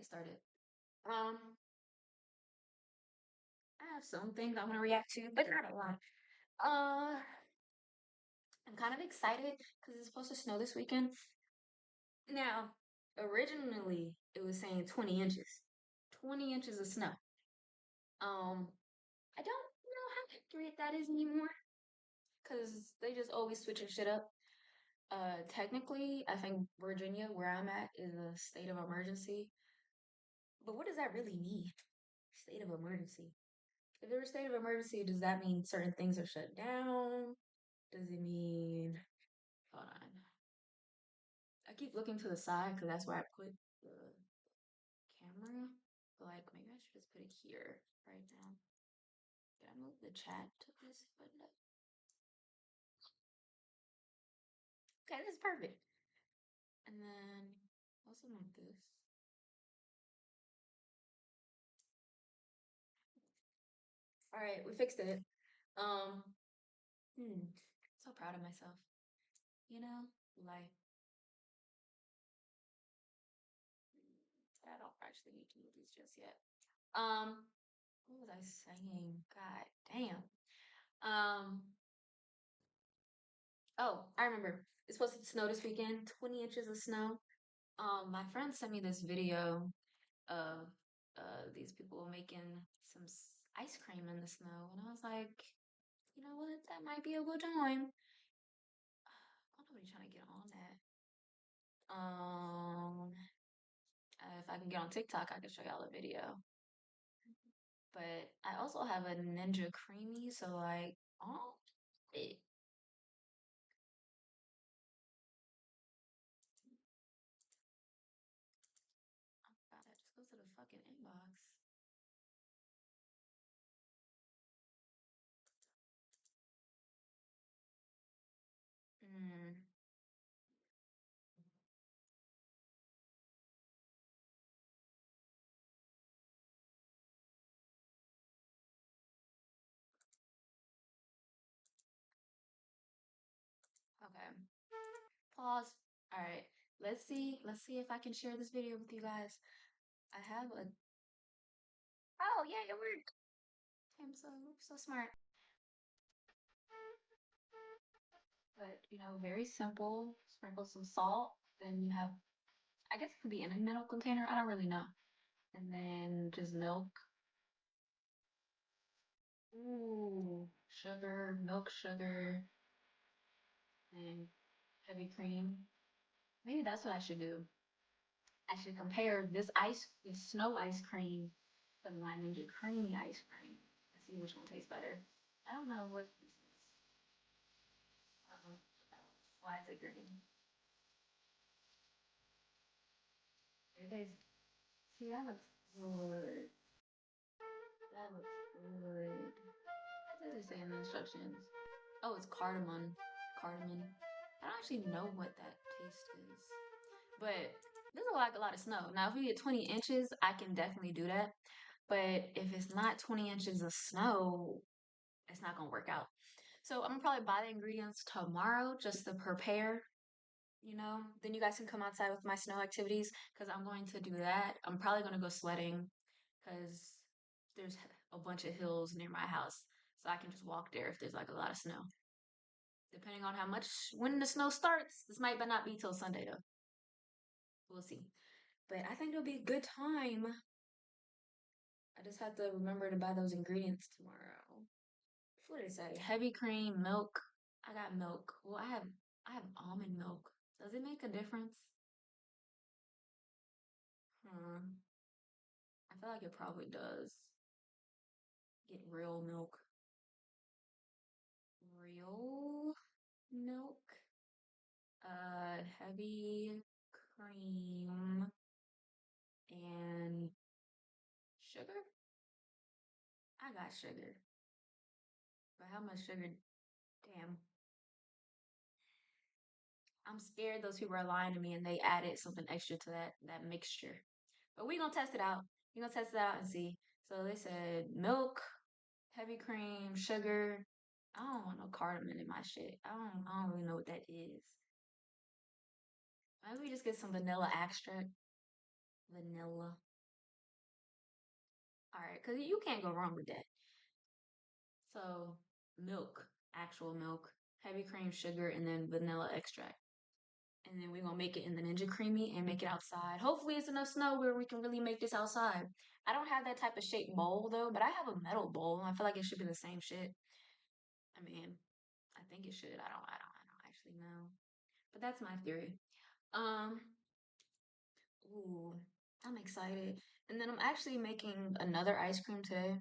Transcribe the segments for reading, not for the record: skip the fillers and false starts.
get started. I have some things I'm gonna react to, but not a lot. Uh, I'm kind of excited because it's supposed to snow this weekend. Now, originally it was saying 20 inches, 20 inches of snow. Um, I don't know how accurate that is anymore because they just always switching shit up. Technically, I think Virginia, where I'm at, is a state of emergency. But what does that really mean? State of emergency. If there's a state of emergency, does that mean certain things are shut down? Does it mean, hold on. I keep looking to the side because that's where I put the camera. But like, maybe I should just put it here right now. Did I move the chat to this? But no. Okay, this is perfect. And then also want this. All right, we fixed it. Um, so proud of myself. You know, like I don't actually need to move these just yet. What was I saying? God damn. Um, oh, I remember. It's supposed to snow this weekend, 20 inches of snow. My friend sent me this video of these people making some ice cream in the snow, and I was like, you know what? That might be a good time. I don't know what you're trying to get on that. If I can get on TikTok, I can show y'all a video. But I also have a Ninja Creamy, so like, oh, it. Oh God, that just goes to the fucking inbox. Hmm. Okay. Pause. All right. Let's see. Let's see if I can share this video with you guys. I have a. Oh yeah, it worked. I'm so smart. But very simple. Sprinkle some salt. Then you have. I guess it could be in a metal container. I don't really know. And then just milk. Ooh, sugar, milk sugar, and heavy cream. Maybe that's what I should do. I should compare this snow ice cream to my Ninja Creamy ice cream and see which one tastes better. I don't know what this is. Uh-oh. Why is it green? It is. See, that looks good. That looks good. What does it say in the instructions? Oh, it's cardamom. Cardamom. I don't actually know what that taste is. But this is like a lot of snow. Now, if we get 20 inches, I can definitely do that. But if it's not 20 inches of snow, it's not gonna work out. So I'm gonna probably buy the ingredients tomorrow just to prepare. Then you guys can come outside with my snow activities because I'm going to do that. I'm probably gonna go sledding because there's a bunch of hills near my house. So I can just walk there if there's like a lot of snow. Depending on how much when the snow starts, this might not be till Sunday though. We'll see. But I think it'll be a good time. I just have to remember to buy those ingredients tomorrow. What did it say? Heavy cream, milk. I got milk. Well, I have almond milk. Does it make a difference? Hmm. I feel like it probably does. Get real milk. Real milk. Heavy cream and sugar. I got sugar. But how much sugar? Damn. I'm scared those people are lying to me and they added something extra to that mixture. But we gonna test it out. We gonna test it out and see. So they said milk, heavy cream, sugar. I don't want no cardamom in my shit. I don't really know what that is. Maybe we just get some vanilla extract. Vanilla. All right, because you can't go wrong with that. So, milk, actual milk, heavy cream, sugar, and then vanilla extract. And then we're gonna make it in the Ninja Creamy and make it outside. Hopefully, it's enough snow where we can really make this outside. I don't have that type of shaped bowl though, but I have a metal bowl. I feel like it should be the same shit. I mean, I think it should. I don't actually know. But that's my theory. Um, ooh, I'm excited. And then I'm actually making another ice cream today.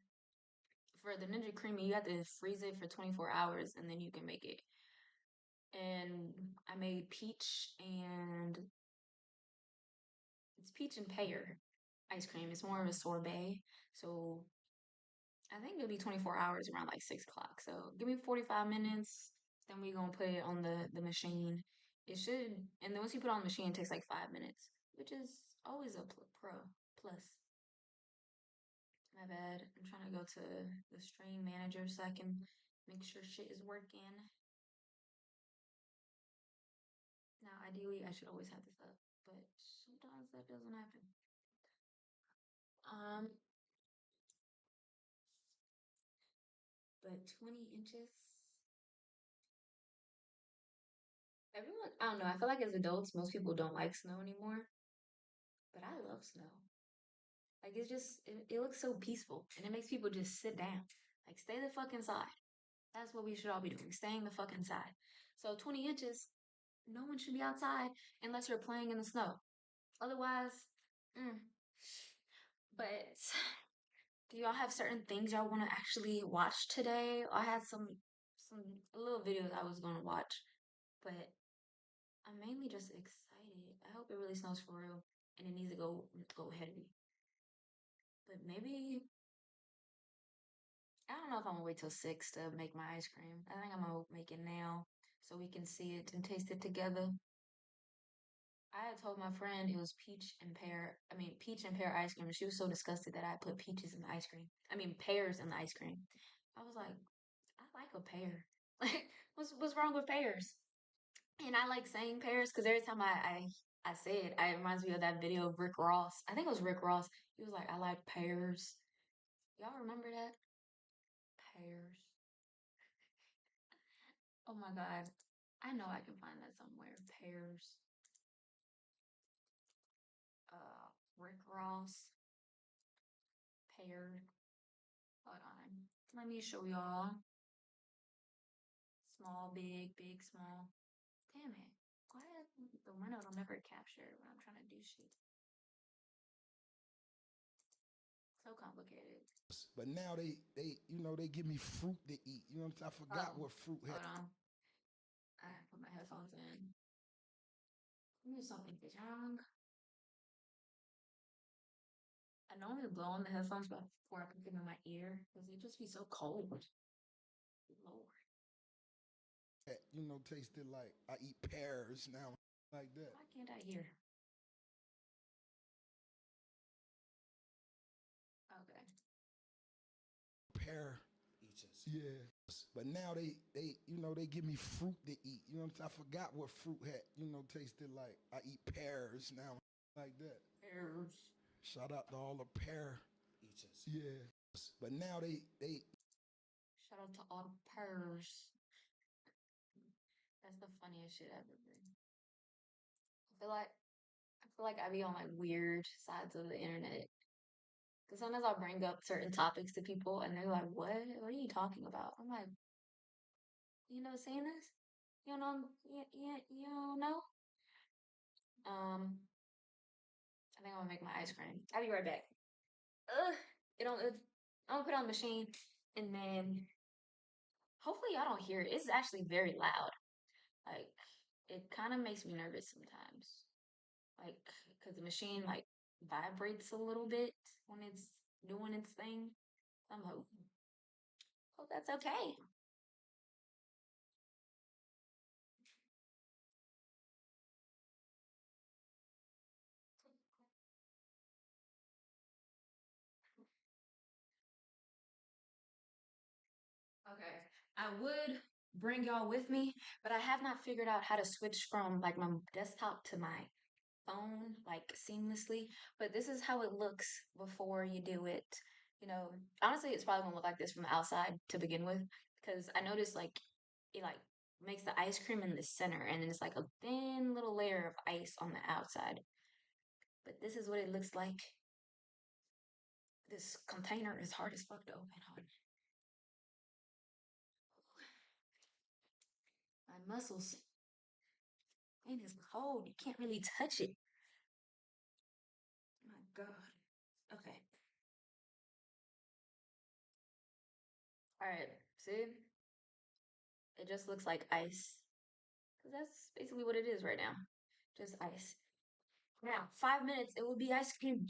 For the Ninja Creamy, you have to freeze it for 24 hours and then you can make it. And I made peach and pear ice cream. It's more of a sorbet. So I think it'll be 24 hours around like 6 o'clock. So give me 45 minutes. Then we're gonna put it on the machine. It should, and then once you put it on the machine, it takes like 5 minutes, which is always a pro plus. My bad. I'm trying to go to the stream manager so I can make sure shit is working. Now, ideally, I should always have this up, but sometimes that doesn't happen. Um, but 20 inches. Everyone, I don't know. I feel like as adults, most people don't like snow anymore, but I love snow. Like it looks so peaceful, and it makes people just sit down. Like stay the fuck inside. That's what we should all be doing. Staying the fuck inside. So 20 inches, no one should be outside unless you're playing in the snow. Otherwise, mm. But do y'all have certain things y'all want to actually watch today? I had some little videos I was gonna watch, but I'm mainly just excited. I hope it really snows for real, and it needs to go heavy. But maybe I don't know if I'm gonna wait till 6 to make my ice cream. I think I'm gonna make it now so we can see it and taste it together. I had told my friend it was peach and pear ice cream. And she was so disgusted that I put peaches in the ice cream. I mean, pears in the ice cream. I was like, I like a pear. Like, what's wrong with pears? And I like saying pears because every time I say it, it reminds me of that video of Rick Ross. I think it was Rick Ross. He was like, I like pears. Y'all remember that? Pears. Oh my God. I know I can find that somewhere. Pears. Rick Ross. Pear. Hold on. Let me show y'all. Small, big, big, small. Damn it. Why the window don't never capture when I'm trying to do shit? So complicated. But now they give me fruit to eat. You know what I'm saying? I forgot what fruit had. Hold on. I put my headphones in. Give me something young. I normally blow on the headphones before I put them in my ear because it just be so cold. Lord. Tasted like I eat pears now, like that. Why can't I hear? Okay. Pear. Yeah. But now they give me fruit to eat. You know what I'm saying? I forgot what fruit had, tasted like I eat pears now, like that. Pears. Shout out to all the pear eaters. Yeah. But now they Shout out to all the pears. That's the funniest shit ever. I feel like I be on like weird sides of the internet. Because sometimes I'll bring up certain topics to people and they're like, what? What are you talking about? I'm like, you know, seeing this? You know, you don't know? Um, I think I'm gonna make my ice cream. I'll be right back. Ugh, I'm gonna put it on the machine and then hopefully y'all don't hear it. It's actually very loud. Like, it kind of makes me nervous sometimes. Like, because the machine like vibrates a little bit when it's doing its thing. I'm hoping. Hope that's okay. Okay. I would bring y'all with me, but I have not figured out how to switch from like my desktop to my phone like seamlessly. But this is how it looks before you do it. You know, honestly, it's probably gonna look like this from the outside to begin with, because I noticed like it like makes the ice cream in the center, and then it's like a thin little layer of ice on the outside. But this is what it looks like. This container is hard as fuck to open. Hold on. My muscles. And it's cold. You can't really touch it. My God. Okay. All right. See? It just looks like ice. Because that's basically what it is right now. Just ice. Now, 5 minutes, it will be ice cream.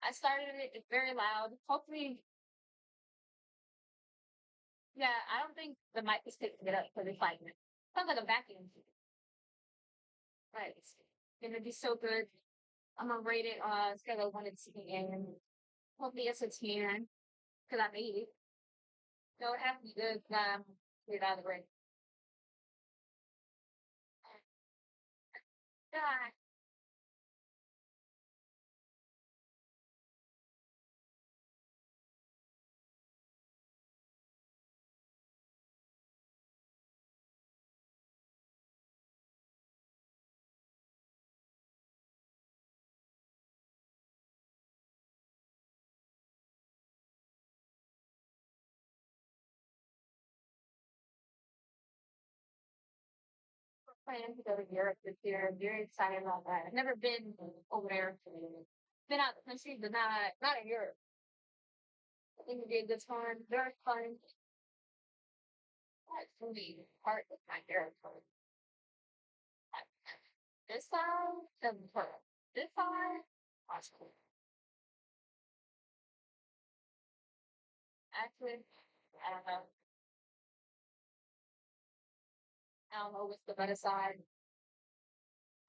I started it. It's very loud. Hopefully, yeah, I don't think the mic is picking it up because it's like, sounds like a vacuum. Right. It's gonna be so good. I'm gonna rate it on a scale of 1 to 10. Hopefully it's a 10 because I made it. So it has to be good. Get it out of the way. God, plan to go to Europe this year. I'm very excited about that. I've never been over there. Been out the country, but not in Europe. I think it'd be a good time. Very fun. That's gonna be part of my territory. This side doesn't hurt. This side, awesome. Actually, I don't know. I don't know what's the better side.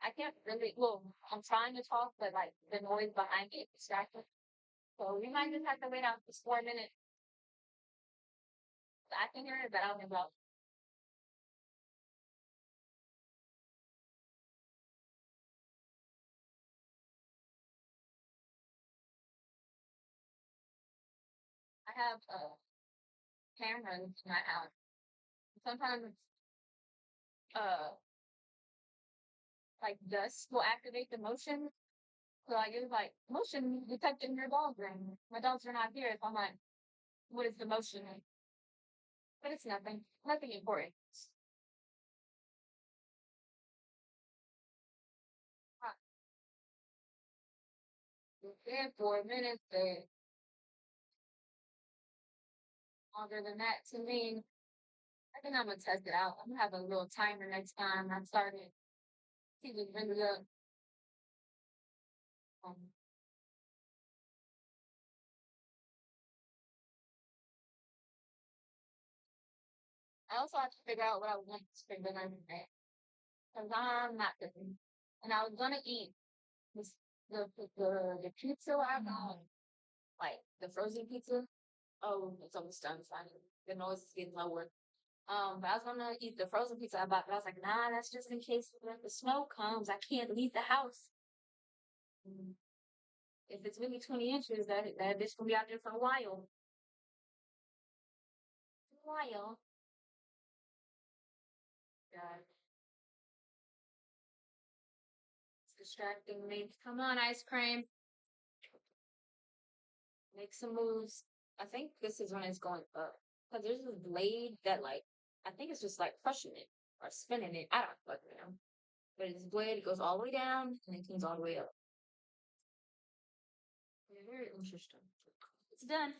I can't really. Well, I'm trying to talk, but like the noise behind me is distracting. So we might just have to wait out for 4 minutes. I can hear it, but I don't know. I have cameras in my house. Sometimes uh like dust will activate the motion. So I use like motion detecting your dog room. My dogs are not here, so I'm like, what is the motion? But it's nothing. Nothing important. Uh, Within 4 minutes, longer than that to me. I think I'm gonna test it out. I'm gonna have a little timer next time I start it. See if it really up. Um, I also have to figure out what I want for dinner today. Because I'm not cooking. And I was gonna eat this the pizza I got, like the frozen pizza. Oh, it's almost done. Finally, the noise is getting lower. But I was gonna eat the frozen pizza I bought, but I was like, nah, that's just in case when the snow comes, I can't leave the house. Mm. If it's really 20 inches, that bitch gonna be out there for a while. A while. God, it's distracting me. Come on, ice cream. Make some moves. I think this is when it's going up. Because there's this blade that like I think it's just like crushing it or spinning it. I don't fucking know. But this blade goes all the way down and it comes all the way up. Yeah, very interesting. It's done.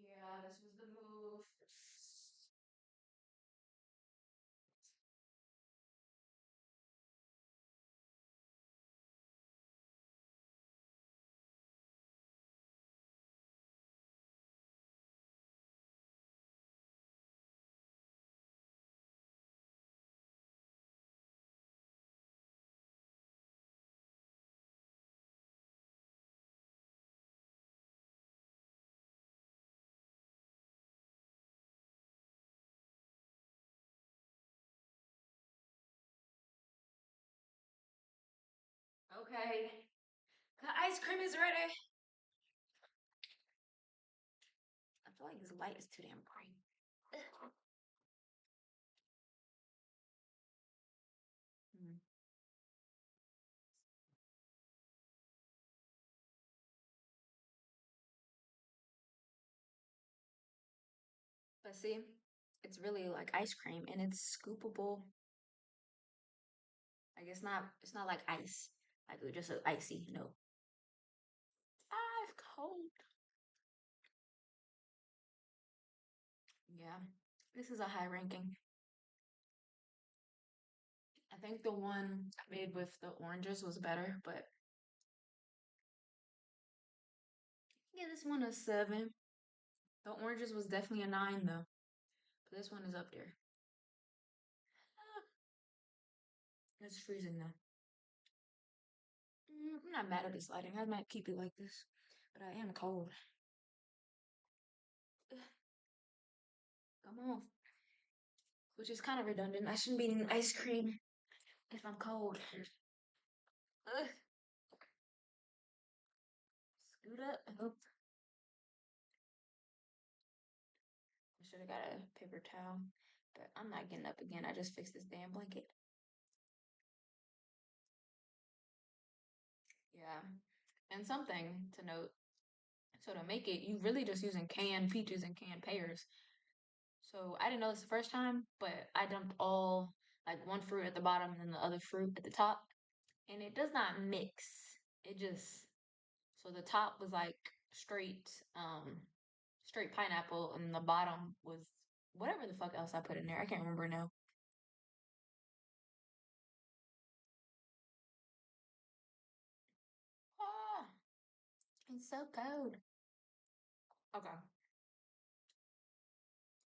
Yeah, this was the move. Okay. The ice cream is ready. I feel like this light is too damn bright. Mm. But see, it's really like ice cream and it's scoopable. Like it's not like ice. Like it's just a icy. No. Ah, it's cold. Yeah. This is a high ranking. I think the one made with the oranges was better, but yeah, this one is 7. The oranges was definitely a 9 though. But this one is up there. Ah, it's freezing though. I'm not mad at this lighting. I might keep it like this. But I am cold. Ugh, come on. Which is kind of redundant. I shouldn't be eating ice cream if I'm cold. Ugh, scoot up. Oh, I should have got a paper towel. But I'm not getting up again. I just fixed this damn blanket. Yeah. And something to note. So to make it, you really just using canned peaches and canned pears. So I didn't know this the first time, but I dumped all like one fruit at the bottom and then the other fruit at the top, and it does not mix. It just so the top was like straight straight pineapple and the bottom was whatever the fuck else I put in there. I can't remember now. Ah, it's so cold. Okay,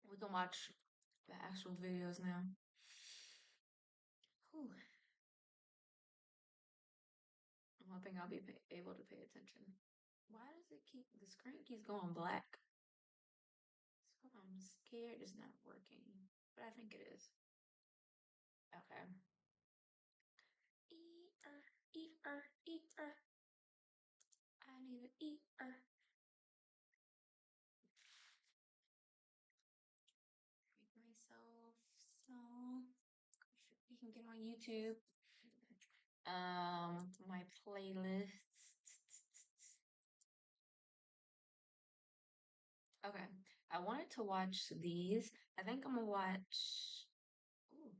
we can watch the actual videos now. Whew. I'm hoping I'll be able to pay attention. Why does it keep the screen keeps going black? So I'm scared it's not working, but I think it is. Okay. Eater, eater, eater. I need an eater. Make myself some. You can get on YouTube. My playlists. Okay. I wanted to watch these. I think I'm gonna watch ooh,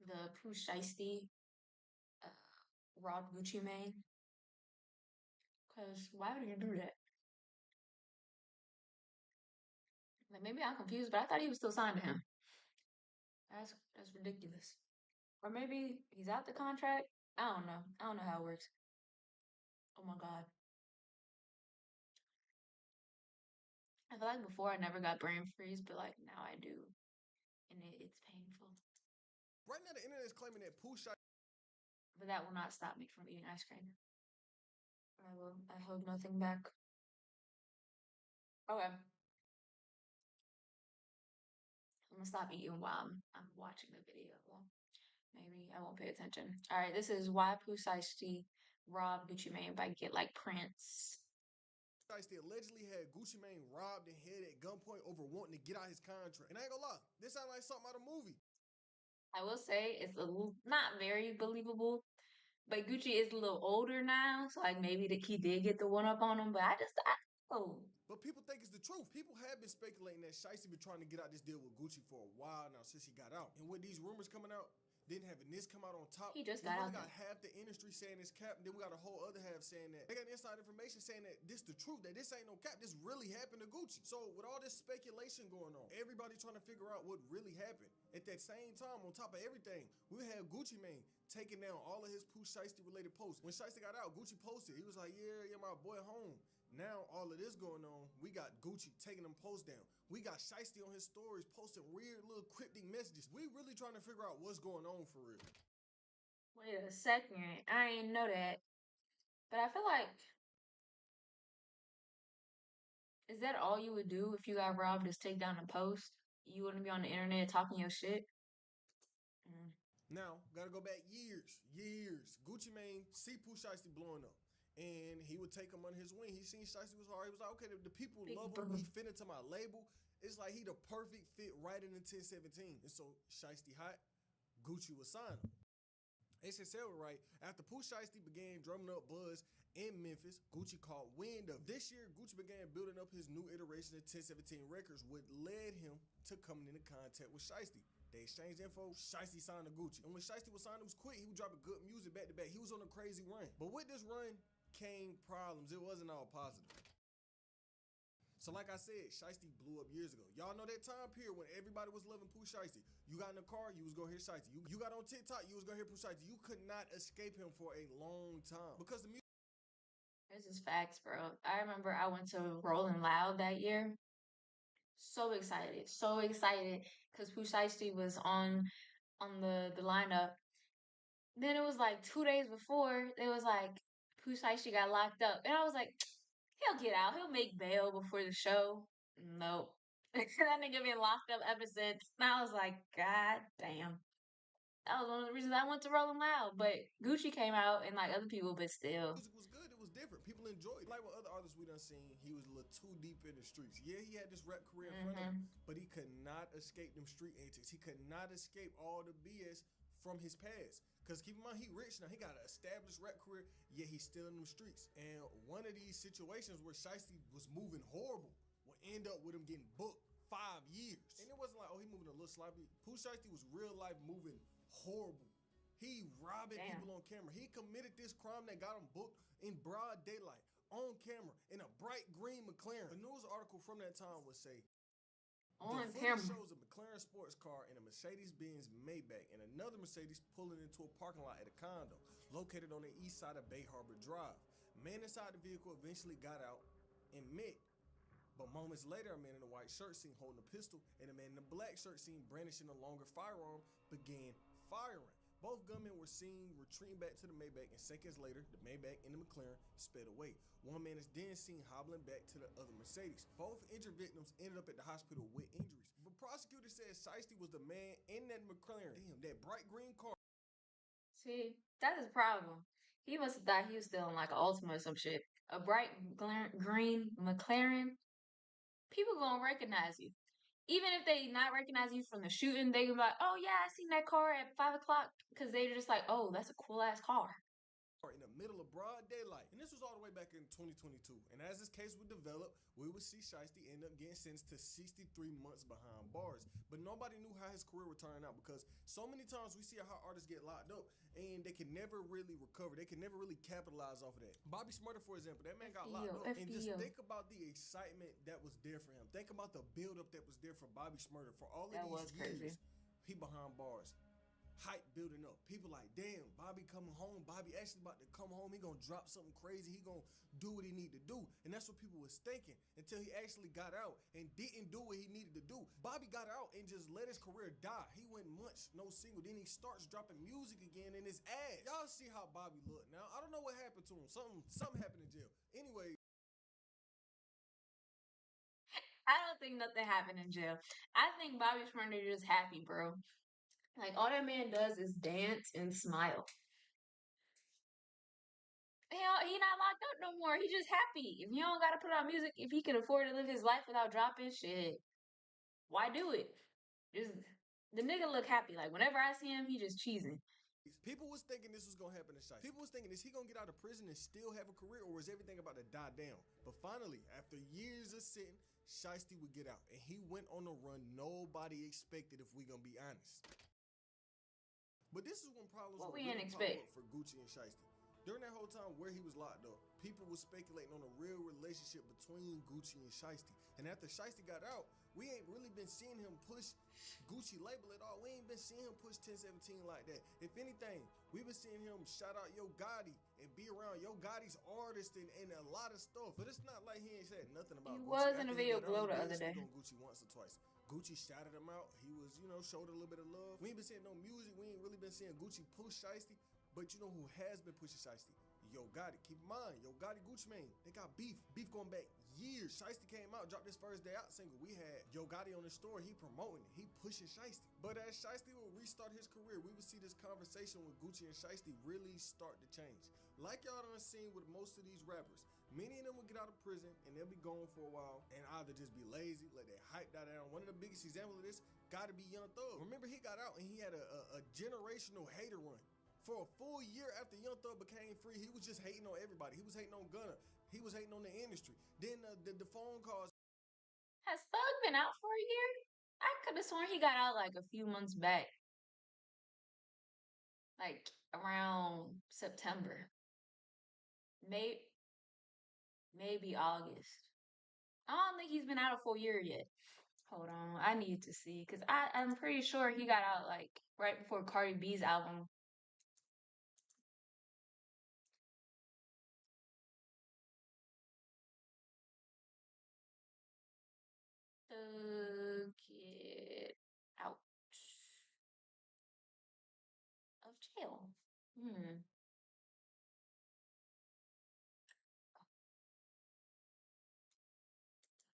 the Pooh Shiesty uh, Rod Gucci Mane. Cause why would you do that? Like maybe I'm confused, but I thought he was still signed to him. That's ridiculous. Or maybe he's out the contract. I don't know. I don't know how it works. Oh my god. I feel like before I never got brain freeze, but like now I do, and it's painful. Right now, the internet is claiming that Pooh Shiesty. But that will not stop me from eating ice cream. I hold nothing back. Okay. I'm gonna stop eating while I'm watching the video. Well, maybe I won't pay attention. All right, this is why Pooh Shiesty robbed Gucci Mane by Get Like Prince. Shiesty allegedly had Gucci Mane robbed and held at gunpoint over wanting to get out his contract. And I ain't gonna lie, this sounds like something out of a movie. I will say it's not very believable, but Gucci is a little older now, so like maybe he did get the one up on him. But oh. But people think it's the truth. People have been speculating that Shiesty been trying to get out this deal with Gucci for a while now since he got out. And with these rumors coming out, then having this come out on top, He just we got only out got half the industry saying it's cap, and then we got a whole other half saying that they got inside information saying that this the truth, that this ain't no cap, this really happened to Gucci. So with all this speculation going on, everybody trying to figure out what really happened. At that same time, on top of everything, we had Gucci Mane taking down all of his Pooh Shiesty related posts. When Shiesty got out, Gucci posted, he was like, yeah, my boy home. Now, all of this going on, we got Gucci taking them posts down. We got Shiesty on his stories posting weird little cryptic messages. We really trying to figure out what's going on for real. Wait a second. I ain't know that. But I feel like, is that all you would do if you got robbed is take down a post? You wouldn't be on the internet talking your shit? Mm. Now, gotta go back years. Gucci Mane see Pooh Shiesty blowing up. And he would take him under his wing. He seen Shiesty was hard. He was like, okay, the people love him. He fit into my label. It's like he the perfect fit right in the 1017. And so Shiesty hot, Gucci would sign him. SSL was right. After Pooh Shiesty began drumming up buzz in Memphis, Gucci caught wind of. This year, Gucci began building up his new iteration of 1017 Records, what led him to coming into contact with Shiesty. They exchanged info, Shiesty signed to Gucci. And when Shiesty was signed, it was quick. He was dropping good music back to back. He was on a crazy run. But with this run came problems. It wasn't all positive. So like I said, Shiesty blew up years ago. Y'all know that time period when everybody was loving Pooh Shiesty. You got in the car, you was gonna hear Shiesty. You got on TikTok, you was gonna hear Pooh Shiesty. You could not escape him for a long time because the music. This is facts, bro. I remember I went to Rolling Loud that year. So excited, because Pooh Shiesty was on the lineup. Then it was like 2 days before, it was like Pooh Shiesty got locked up, and I was like, he'll get out, he'll make bail before the show. Nope, that nigga been locked up ever since. And I was like, God damn. That was one of the reasons I went to Rolling Loud. But Gucci came out and like other people, but still. Music was good, it was different. People enjoyed it. Like with other artists we done seen, he was a little too deep in the streets. Yeah, he had this rap career in front of him, but he could not escape them street antics. He could not escape all the BS from his past. Because keep in mind, he rich now. He got an established rap career, yet he's still in them streets. And one of these situations where Shiesty was moving horrible will end up with him getting booked 5 years. And it wasn't like, oh, he moving a little sloppy. Pooh Shiesty was real life moving horrible. He robbing people on camera. He committed this crime that got him booked in broad daylight, on camera, in a bright green McLaren. A news article from that time would say, on the camera shows a McLaren sports car and a Mercedes-Benz Maybach and another Mercedes pulling into a parking lot at a condo located on the east side of Bay Harbor Drive. Man inside the vehicle eventually got out and met. But moments later, a man in a white shirt seen holding a pistol, and a man in a black shirt seen brandishing a longer firearm began firing. Both gunmen were seen retreating back to the Maybach, and seconds later, the Maybach and the McLaren sped away. One man is then seen hobbling back to the other Mercedes. Both injured victims ended up at the hospital with injuries. But prosecutors said Shiesty was the man in that McLaren. Damn, that bright green car. See, that's his problem. He must have thought he was still in like an Ultima or some shit. A bright green McLaren. People gonna recognize you. Even if they not recognize you from the shooting, they gonna be like, oh yeah, I seen that car at 5 o'clock. Because they're just like, oh, that's a cool ass car. In the middle of broad daylight. And this was all the way back in 2022. And as this case would develop, we would see Shiesty end up getting sentenced to 63 months behind bars. But nobody knew how his career would turn out because so many times we see how artists get locked up and they can never really recover. They can never really capitalize off of that. Bobby Shmurda, for example, that man got locked up. And just think about the excitement that was there for him. Think about the buildup that was there for Bobby Shmurda for all of these years. He behind bars. hype building up. People like, damn, Bobby coming home. Bobby actually about to come home. He gonna drop something crazy. He gonna do what he need to do. And that's what people was thinking until he actually got out and didn't do what he needed to do. Bobby got out and just let his career die. He went months, no single. Then he starts dropping music again in his ass. Y'all see how Bobby look now. I don't know what happened to him. Something happened in jail. Anyway. I don't think nothing happened in jail. I think Bobby Schmurder just happy, bro. Like all that man does is dance and smile. Hell, he not locked up no more. He just happy. If you don't gotta put out music, if he can afford to live his life without dropping shit, why do it? Just the nigga look happy. Like whenever I see him, he just cheesing. People was thinking this was gonna happen to Shiesty. People was thinking, is he gonna get out of prison and still have a career, or is everything about to die down? But finally, after years of sitting, Shiesty would get out, and he went on a run nobody expected, if we gonna be honest. But this is when problems would really pop up for Gucci and Shiesty. During that whole time where he was locked up, people were speculating on a real relationship between Gucci and Shiesty. And after Shiesty got out, we ain't really been seeing him push Gucci label at all. We ain't been seeing him push 1017 like that. If anything, we've been seeing him shout out Yo Gotti and be around Yo Gotti's artist and a lot of stuff. But it's not like he ain't said nothing about Gucci. He was in a video Glow the other day. On Gucci once or twice. Gucci shouted him out. He was, showed a little bit of love. We ain't been seeing no music. We ain't really been seeing Gucci push Shiesty. But you know who has been pushing Shiesty? Yo Gotti. Keep in mind, Yo Gotti, Gucci Mane, they got beef. Beef going back years. Shiesty came out, dropped his first day out single. We had Yo Gotti on the story. He promoting it. He pushing Shiesty. But as Shiesty will restart his career, we will see this conversation with Gucci and Shiesty really start to change. Like y'all done seen with most of these rappers, many of them will get out of prison and they'll be gone for a while and either just be lazy, let their hype die down. One of the biggest examples of this gotta be Young Thug. Remember, he got out and he had a generational hater run. For a full year after Young Thug became free, he was just hating on everybody. He was hating on Gunna. He was hating on the industry. Then the phone calls. Has Thug been out for a year? I could have sworn he got out like a few months back. Like around September. Maybe August. I don't think he's been out a full year yet. Hold on, I need to see because I'm pretty sure he got out like right before Cardi B's album. To get out of jail.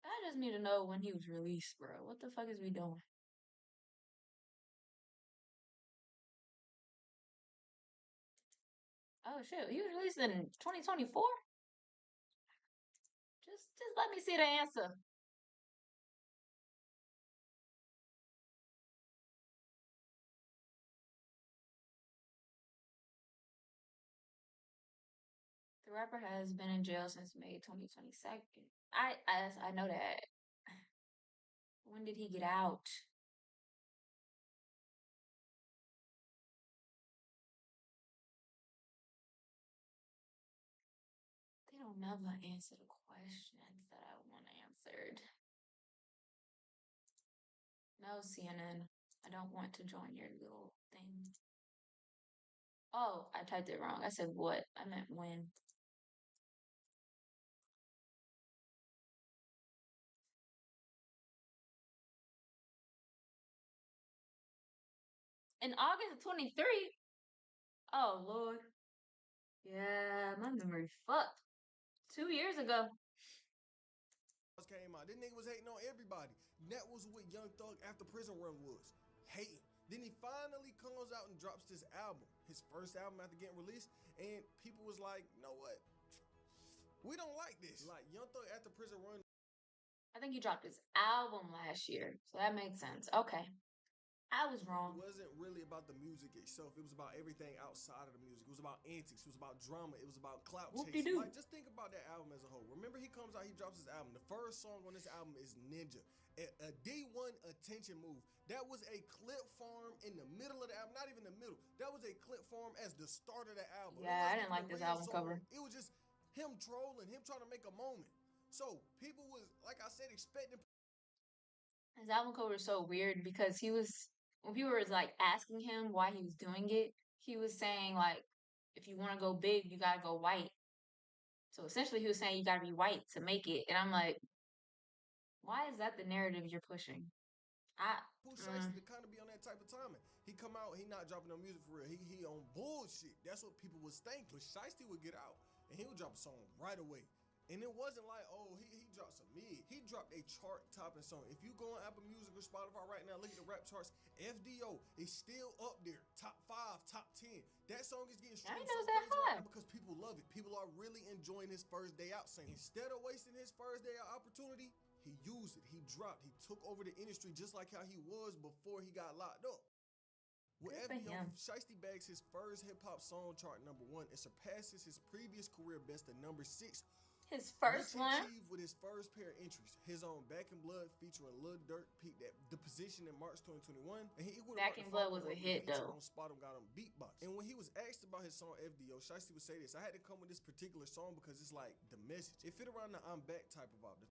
I just need to know when he was released, bro. What the fuck is we doing? Oh shit, he was released in 2024? Just let me see the answer. The rapper has been in jail since May 2022. I know that. When did he get out? They don't never answer the questions that I want answered. No, CNN. I don't want to join your little thing. Oh, I typed it wrong. I said what? I meant when. In August of 23? Oh, Lord. Yeah, my memory fucked. 2 years ago. Came out. This nigga was hating on everybody. That was what Young Thug after prison run was. Hating. Then he finally comes out and drops this album. His first album after getting released. And people was like, you know what? We don't like this. Like Young Thug after prison run. I think he dropped his album last year. So that makes sense. Okay. I was wrong. It wasn't really about the music itself. It was about everything outside of the music. It was about antics. It was about drama. It was about clout chasing. Like, just think about that album as a whole. Remember, he comes out, he drops his album. The first song on this album is Ninja, a D1 attention move. That was a clip farm in the middle of the album. Not even the middle. That was a clip farm as the start of the album. Yeah, I didn't like this album cover. It was just him trolling, him trying to make a moment. So people was, like I said, expecting. His album cover is so weird because he was when people were like asking him why he was doing it, he was saying like, if you want to go big, you gotta go white. So essentially, he was saying you gotta be white to make it. And I'm like, why is that the narrative you're pushing? I Shiesty to kind of be on that type of timing. He come out, he not dropping no music for real. He on bullshit. That's what people was thinking. But Shiesty would get out and he would drop a song right away. And it wasn't like, oh, he dropped some mid. He dropped a chart topping song. If you go on Apple Music or Spotify right now, look at the rap charts. FDO is still up there, top 5, top 10. That song is getting streamed so crazy right now because people love it. People are really enjoying his first day out saying instead of wasting his first day out opportunity, he used it. He dropped. He took over the industry just like how he was before he got locked up. With FDO, Shiesty bags his first hip-hop song chart #1 and surpasses his previous career best at #6. His first which one? achieved with his first pair of entries. His own Back in Blood featuring Lil Durk peaked at the position in March 2021. And he would Back in Blood was a hit though. On Spot got him beatbox. And when he was asked about his song FDO, Shiesty would say this: I had to come with this particular song because it's like the message. It fit around the I'm back type of vibe.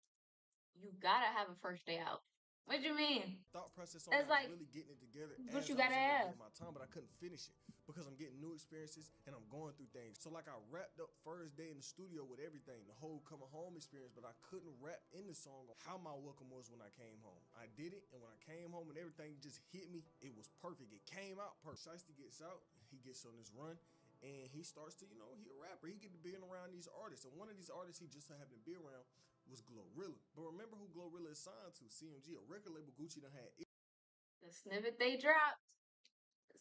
You gotta have a first day out. What do you mean? Thought process on that was really getting it together what you gotta have. My time, but I couldn't finish it because I'm getting new experiences and I'm going through things. So like I wrapped up first day in the studio with everything, the whole coming home experience, but I couldn't rap in the song how my welcome was when I came home. I did it, and when I came home and everything just hit me, it was perfect. It came out perfect. Shiesty gets out, he gets on this run, and he starts to, he a rapper. He get to being around these artists, and one of these artists he just so happened to be around was Glorilla. But remember who Glorilla is signed to? CMG, a record label Gucci done had. The snippet they dropped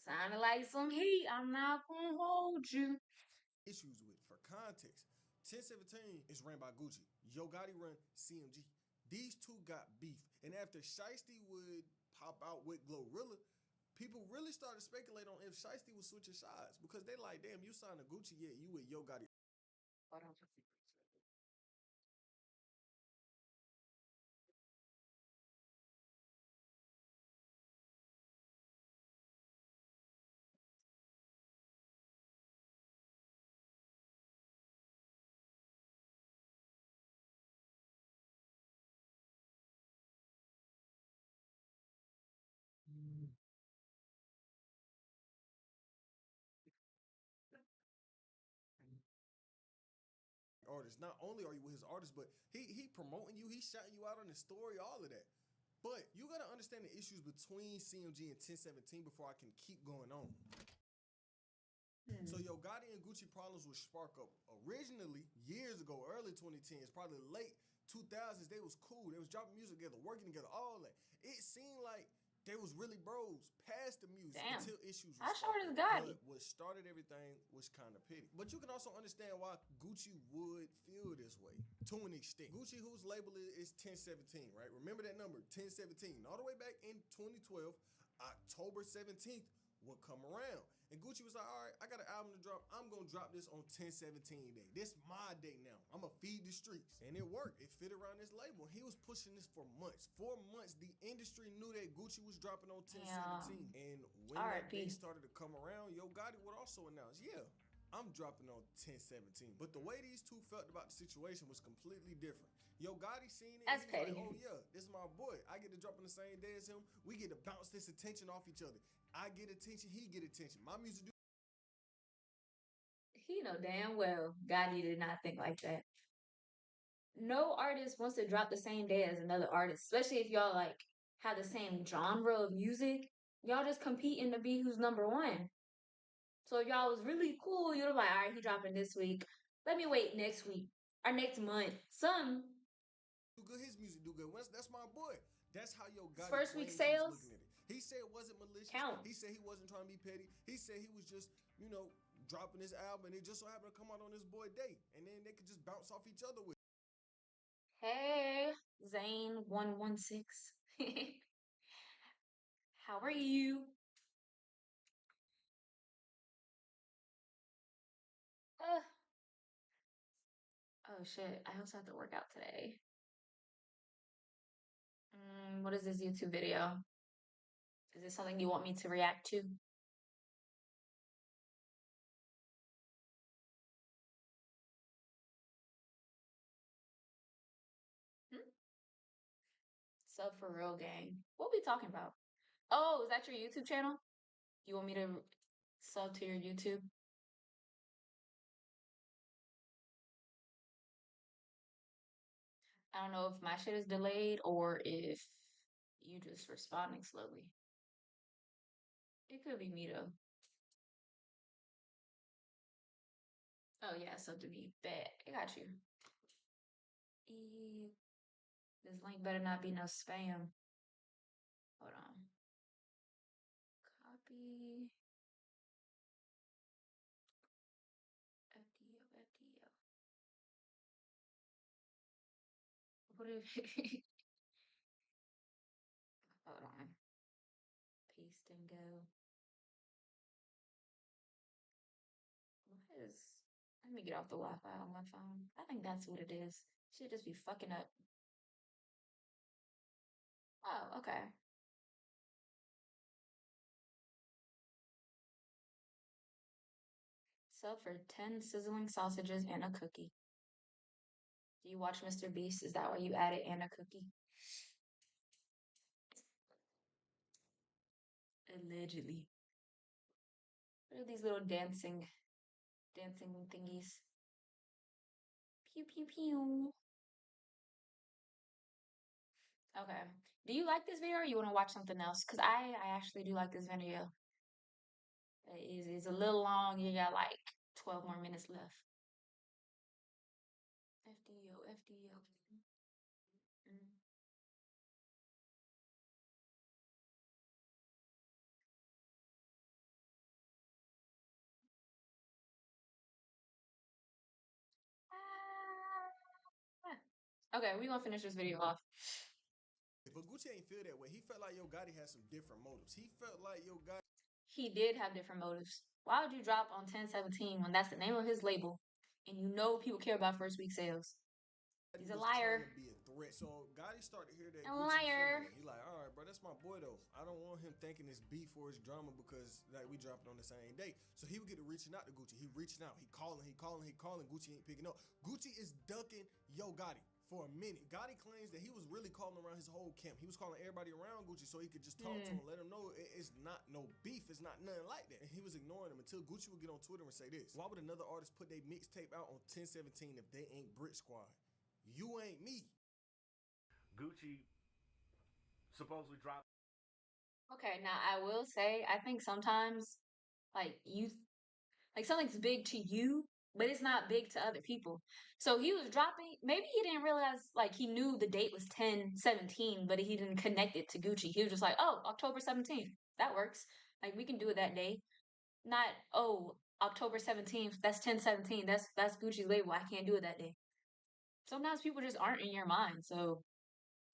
sounded like some heat. I'm not gonna hold you. Issues with. For context, 1017 is ran by Gucci. Yo Gotti run CMG. These two got beef. And after Shiesty would pop out with Glorilla, people really started speculating on if Shiesty was switching sides because they like, damn, you signed to Gucci, yet you with Yo Gotti. Hold on. Artist. Not only are you with his artist, but he promoting you, he shouting you out on his story, all of that. But you gotta understand the issues between CMG and 1017 before I can keep going on. So Yo Gotti and Gucci problems would spark up originally years ago, early 2010s, probably late 2000s. They was cool. They was dropping music together, working together, all that. It seemed like they was really bros past the music until issues. How short is Gotti? But what started everything was kind of pity. But you can also understand why Gucci would feel this way to an extent. Gucci, whose label is 1017, right? Remember that number, 1017. All the way back in 2012, October 17th would come around. And Gucci was like, all right, I got an album to drop. I'm going to drop this on 1017 day. This my day now. I'm going to feed the streets. And it worked. It fit around this label. He was pushing this for months. 4 months, the industry knew that Gucci was dropping on 1017. And when that day started to come around, Yo Gotti would also announce, yeah, I'm dropping on 1017. But the way these two felt about the situation was completely different. Yo Gotti seen it. That's and petty. Like, oh yeah, this is my boy. I get to drop on the same day as him. We get to bounce this attention off each other. I get attention, he get attention. My music. He know damn well Gotti did not think like that. No artist wants to drop the same day as another artist, especially if y'all like have the same genre of music. Y'all just competing to be who's #1. So if y'all was really cool, you'd be like, all right, he dropping this week. Let me wait next week or next month. Some do good, his music do good. That's my boy. That's how Yo Gotti first week sales looking at it. He said it wasn't malicious. He said he wasn't trying to be petty. He said he was just, dropping this album and it just so happened to come out on this boy day. And then they could just bounce off each other with it. Hey, Zane116. How are you? Oh shit, I also have to work out today. What is this YouTube video? Is this something you want me to react to? Sub for real, gang. What we talking about? Oh, is that your YouTube channel? You want me to sub to your YouTube? I don't know if my shit is delayed or if you just responding slowly. It could be me though. Oh yeah, sub to me. Bet. I got you. This link better not be no spam. Hold on. Copy. FDO, FDO. What if hold on. Paste and go. What is let me get off the Wi-Fi on my phone. I think that's what it is. Should just be fucking up. Oh, okay. Sub for 10 sizzling sausages and a cookie. Do you watch Mr. Beast? Is that why you added and a cookie? Allegedly. What are these little dancing thingies? Pew pew pew. Okay. Do you like this video or you want to watch something else? Because I actually do like this video. It's a little long. You got like 12 more minutes left. FDO, FDO. Mm. Okay, we're gonna finish this video off. But Gucci ain't feel that way. He felt like Yo Gotti had some different motives. He felt like Yo Gotti He did have different motives. Why would you drop on 1017 when that's the name of his label and you know people care about first week sales? He's a was trying liar. to be a threat. So Gotti started to hear that A Gucci liar. feeling. He like, all right, bro, that's my boy though. I don't want him thinking it's beef or it's drama because like we dropping on the same day. So he would get to reaching out to Gucci. He reaching out. He calling. Gucci ain't picking up. Gucci is ducking Yo Gotti for a minute. Gotti claims that he was really calling around his whole camp. He was calling everybody around Gucci so he could just talk to him, let him know it's not no beef. It's not nothing like that. And he was ignoring him until Gucci would get on Twitter and say this. Why would another artist put their mixtape out on 1017 if they ain't Brit Squad? You ain't me. Gucci supposedly dropped. Okay, now I will say I think sometimes like you like something's big to you, but it's not big to other people. So he was dropping, maybe he didn't realize like he knew the date was 10/17, but he didn't connect it to Gucci. He was just like, "Oh, October 17th. That works. Like we can do it that day." Not, "Oh, October 17th. That's 10/17. That's Gucci's label. I can't do it that day." Sometimes people just aren't in your mind. So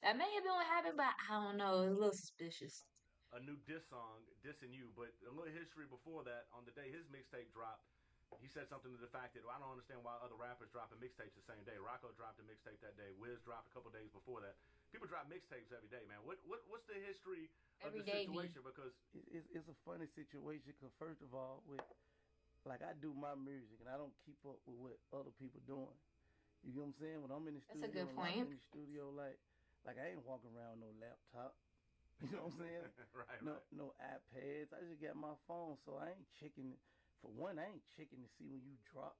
that may have been what happened, but I don't know. It's a little suspicious. A new diss song, dissing you, but a little history before that, on the day his mixtape dropped, he said something to the fact that, well, I don't understand why other rappers dropping mixtapes the same day. Rocco dropped a mixtape that day. Wiz dropped a couple days before that. People drop mixtapes every day, man. What's the history of Every the day, situation? Because it's a funny situation because first of all, with like I do my music and I don't keep up with what other people doing. You get what I'm saying? When I'm in the That's a studio good and locked point. in the studio, like I ain't walking around no laptop. You know what I'm saying? right, no right. no iPads. I just got my phone, so I ain't checking. For one, I ain't checking to see when you drop.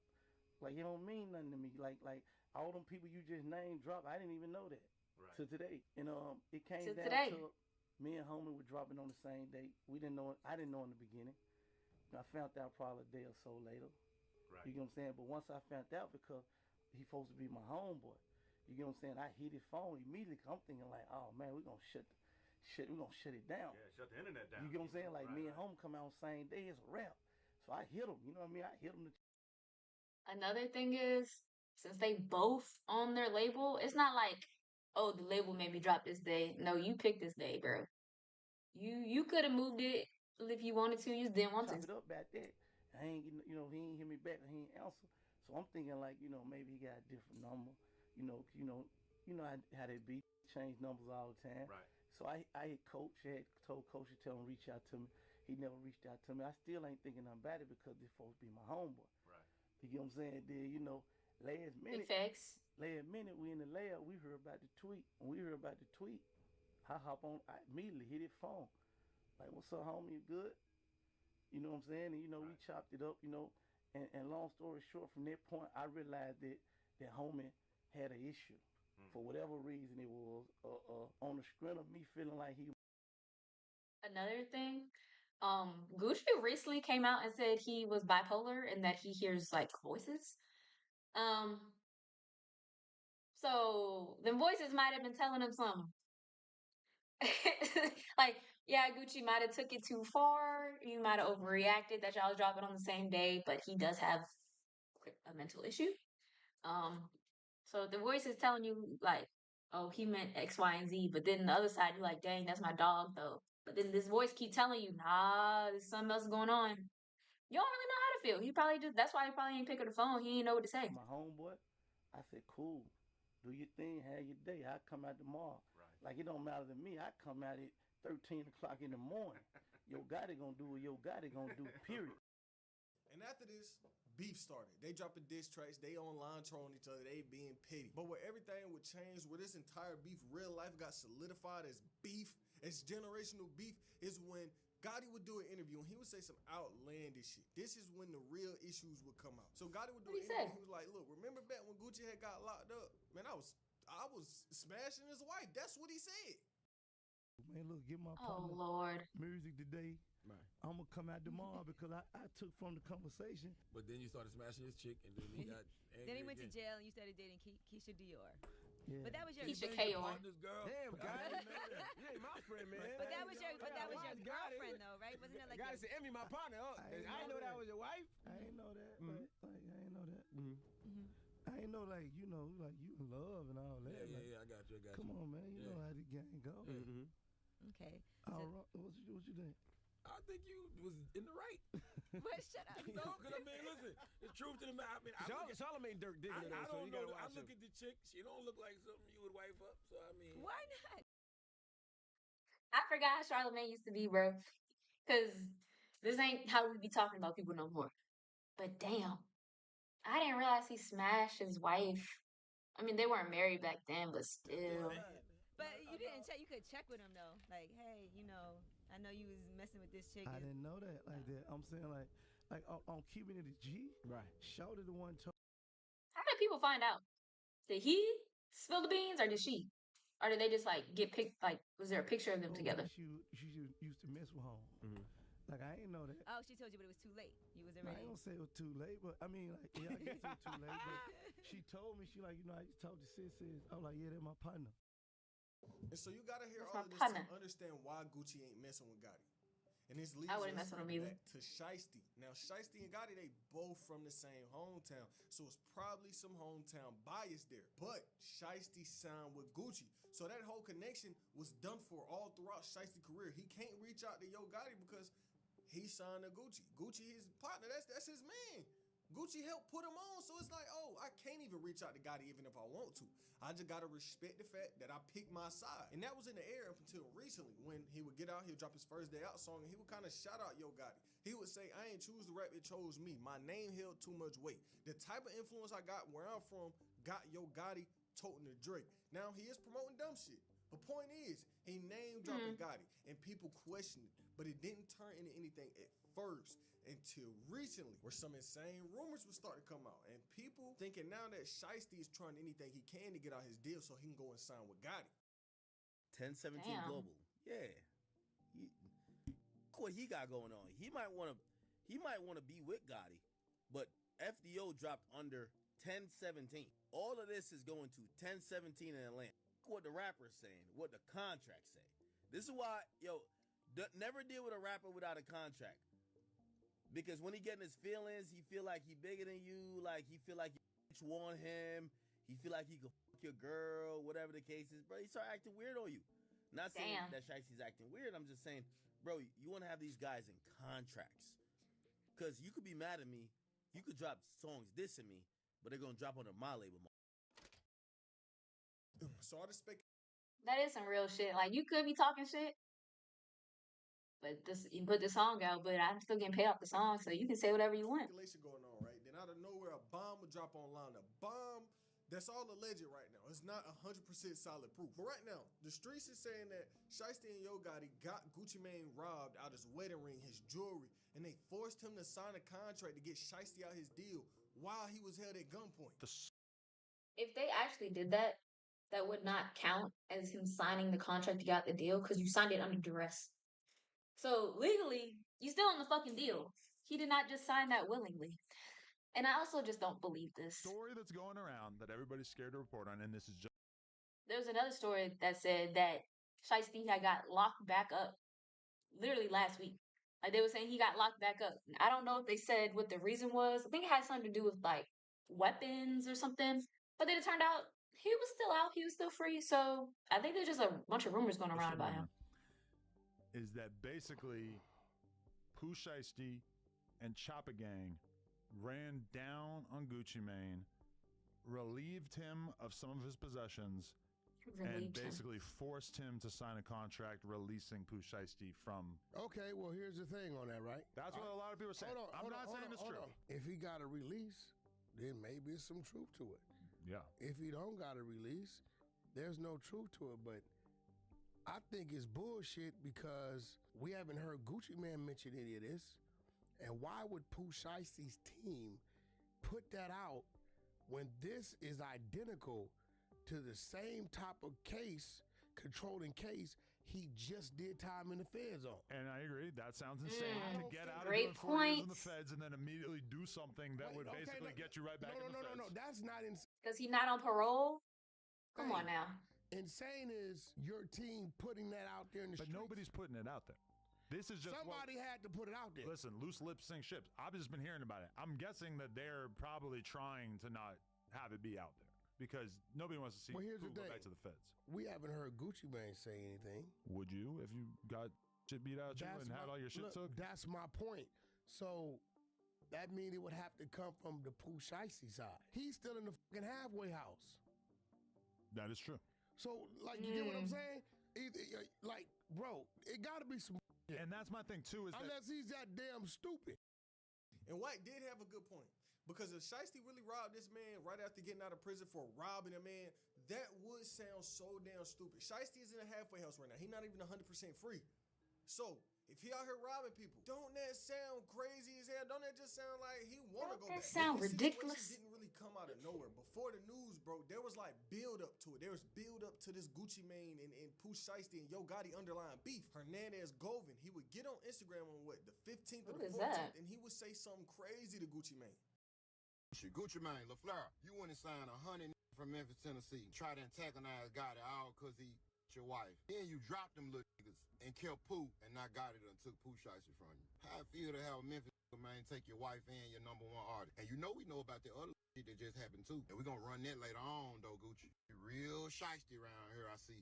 Like you don't mean nothing to me. Like all them people you just named drop. I didn't even know that Right. to today. And it came To down today. to me and homie were dropping on the same date. We didn't know. I didn't know in the beginning. I found out probably a day or so later. Right. You get what I'm saying? But once I found out, because he supposed to be my homeboy, you get what I'm saying? I hit his phone immediately. I'm thinking like, oh man, we're gonna shut it down. Yeah, shut the internet down. You get what I'm saying? Like right, me and home come out the same day, it's a wrap. So I hit him. You know what I mean? I hit him. Another thing is, since they both own their label, it's not like, "Oh, the label made me drop this day." No, you picked this day, bro. You could have moved it if you wanted to. You just didn't want to. Chop it up back there. I ain't getting, he ain't hear me back. He ain't answer. So I'm thinking like, maybe he got a different number. How they be change numbers all the time. Right. So I hit coach. I had told coach to tell him reach out to me. He never reached out to me. I still ain't thinking nothing about it because this supposed to be my homeboy. Right. You get what I'm saying? Then last Big minute, facts. we in the lab. We heard about the tweet. When we heard about the tweet, I hop on. I immediately hit his phone. Like, what's up, homie? You good? You know what I'm saying? And we chopped it up. And long story short, from that point, I realized that homie had an issue for whatever reason it was. On the strength of me feeling like he. Another thing, Gucci recently came out and said he was bipolar and that he hears like voices. Um, so the voices might have been telling him something. Like, yeah, Gucci might have took it too far. You might have overreacted that y'all was dropping on the same day, but he does have a mental issue. Um, so the voice is telling you like, oh, he meant X, Y, and Z, but then the other side, you're like, dang, that's my dog though. But then this voice keep telling you, nah, there's something else going on. You don't really know how to feel. He probably just that's why he probably ain't pick up the phone. He didn't know what to say. My homeboy, I said, cool, do your thing, have your day. I come out tomorrow. Right. Like, it don't matter to me. I come out at 13 o'clock in the morning. Yo Gotti gonna do what Yo Gotti gonna do, period. And after this, beef started. They dropping diss tracks. They online trolling each other. They being petty. But where everything would change, where this entire beef, real life, got solidified as beef, as generational beef, is when Gotti would do an interview and he would say some outlandish shit. This is when the real issues would come out. So Gotti would do an interview. He was like, "Look, remember back when Gucci had got locked up? Man, I was smashing his wife." That's what he said. Man, look, get my Oh partner Lord. music today. Right. I'm gonna come out tomorrow because I took from the conversation. But then you started smashing his chick, and then he got angry. Then he went to again. jail, and you started dating Keisha Dior. Yeah. But that was your Keisha You bang your Kayor. partners, girl. Damn, I guy. didn't know that. You ain't my friend, man. But that was your Got it. girlfriend though, right? Wasn't that like Guy your... said, Emmy, my partner. Oh, I I ain't didn't know that was your wife. I ain't know that. Mhm. Like, I ain't know that. Mm-hmm. I ain't know, like, like you in love and all that. Yeah, Like, I got you. come on, man. You know Yeah. how the game go. Mm-hmm. Okay. All right. What you think? I think you was in the right. But shut up. Don't. Because, I mean, listen, the truth to the matter, I mean, I look at, Charlamagne Dirk Diggler, I though, so don't you know. gotta I watch look him. at the chick. She don't look like something you would wife up. So, I mean. Why not? I forgot Charlamagne used to be, bro. Cause this ain't how we be talking about people no more. But damn, I didn't realize he smashed his wife. I mean, they weren't married back then, but still. But you didn't check. You could check with him though. Like, hey, I know you was messing with this chick. I didn't know that like that. I'm saying like on keeping it a G. Right. Shouted the one told. How did people find out? Did he spill the beans or did she? Or did they just like get picked? Like, was there a picture of them together? She used to mess with home. Mm-hmm. Like, I ain't know that. Oh, she told you, but it was too late. You was I already. ain't gonna say it was too late, but I mean, like, yeah, I guess it was too late. But she told me, she like, I just talked to sis. I was like, yeah, that's my partner. And so you gotta hear That's all my of this partner. to understand why Gucci ain't messing with Gotti. And this leads I wouldn't us mess with him either. back to Shiesty. Now, Shiesty and Gotti, they both from the same hometown. So it's probably some hometown bias there. But Shiesty signed with Gucci. So that whole connection was done for all throughout Shiesty's career. He can't reach out to Yo Gotti because he signed to Gucci. Gucci, his partner, that's his man. Gucci helped put him on, so it's like, oh, I can't even reach out to Gotti even if I want to. I just gotta respect the fact that I picked my side. And that was in the air up until recently when he would get out, he'll drop his first day out song, and he would kind of shout out Yo Gotti. He would say, I ain't choose to rap, it chose me. My name held too much weight. The type of influence I got where I'm from got Yo Gotti toting the Drake. Now he is promoting dumb shit. But point is, he name dropping Gotti, and people questioned it, but it didn't turn into anything at first. Until recently, where some insane rumors would start to come out, and people thinking now that Shiesty is trying anything he can to get out his deal so he can go and sign with Gotti. 1017 Damn. Global, yeah. What he got going on? He might want to be with Gotti, but FDO dropped under 1017. All of this is going to 1017 in Atlanta. What the rapper's saying, what the contract say. This is why, never deal with a rapper without a contract. Because when he getting his feelings, he feel like he bigger than you. Like he feel like you want him. He feel like he could fuck your girl, whatever the case is. Bro, he start acting weird on you. Not saying that Shiesty's acting weird. I'm just saying, bro, you want to have these guys in contracts. Because you could be mad at me. You could drop songs dissing me, but they're going to drop under my label. So all the That is some real shit. Like, you could be talking shit, but you put the song out, but I'm still getting paid off the song, so you can say whatever you want. speculation going on, right? Then out of nowhere, a bomb would drop online. A bomb that's all alleged right now. It's not 100% solid proof. But right now, the streets is saying that Shiesty and Yo Gotti got Gucci Mane robbed out his wedding ring, his jewelry, and they forced him to sign a contract to get Shiesty out his deal while he was held at gunpoint. If they actually did that, that would not count as him signing the contract to get out the deal because you signed it under duress. So legally, you still on the fucking deal. He did not just sign that willingly. And I also just don't believe this. Story that's going around that everybody's scared to report on, and this is just. There's another story that said that Shiesty had got locked back up literally last week. Like they were saying he got locked back up. I don't know if they said what the reason was. I think it had something to do with like weapons or something. But then it turned out he was still out. He was still free. So I think there's just a bunch of rumors going around about him. Is that basically Pooh Shiesty and Choppa Gang ran down on Gucci Mane, relieved him of some of his possessions, and basically forced him to sign a contract releasing Pooh Shiesty from. Okay, well, here's the thing on that, right? That's what a lot of people are saying. I'm not saying it's true. If he got a release, then maybe there's some truth to it. Yeah. If he don't got a release, there's no truth to it. But I think it's bullshit because we haven't heard Gucci Mane mention any of this. And why would Pooh Shiesty's team put that out when this is identical to the same type of case, controlling case, he just did time in the feds on? And I agree. That sounds insane to get out of Great doing 4 years in point. the feds and then immediately do something that would basically get you right back in the feds. No, that's not insane. Because he's not on parole? Come on now. Insane is your team putting that out there in the streets. But nobody's putting it out there. This is just somebody had to put it out there. Listen, loose lips sink ships. I've just been hearing about it. I'm guessing that they're probably trying to not have it be out there because nobody wants to see Pooh go back to the feds. We haven't heard Gucci Mane say anything. Would you if you got shit beat out you and had all your shit took? That's my point. So that means it would have to come from the Pooh Shiesty side. He's still in the fucking halfway house. That is true. So, like, you get what I'm saying? Like, bro, it got to be some. And that's my thing too. Is unless he's that damn stupid. And White did have a good point. Because if Shiesty really robbed this man right after getting out of prison for robbing a man, that would sound so damn stupid. Shiesty is in a halfway house right now. He's not even 100% free. So, if he out here robbing people, don't that sound crazy as hell? Don't that just sound like he want to go back? That sound ridiculous. Didn't really come out of nowhere. Before the news broke, there was like build up to it. There was build up to this Gucci Mane and Pooh Shiesty and Yo Gotti underlying beef. Hernandez Govin, he would get on Instagram on what, the 15th or the 14th, and he would say something crazy to Gucci Mane. Gucci Mane, LaFleur, you went and signed 100 from Memphis, Tennessee. Try to antagonize Gotti all because he your wife. Then you dropped them little niggas and killed Pooh and not Gotti and took Pooh Shiesty from you. How I feel to have a Memphis man take your wife and your #1 artist. And you know we know about the other shit that just happened too. And we're going to run that later on though, Gucci. Real shiesty around here, I see.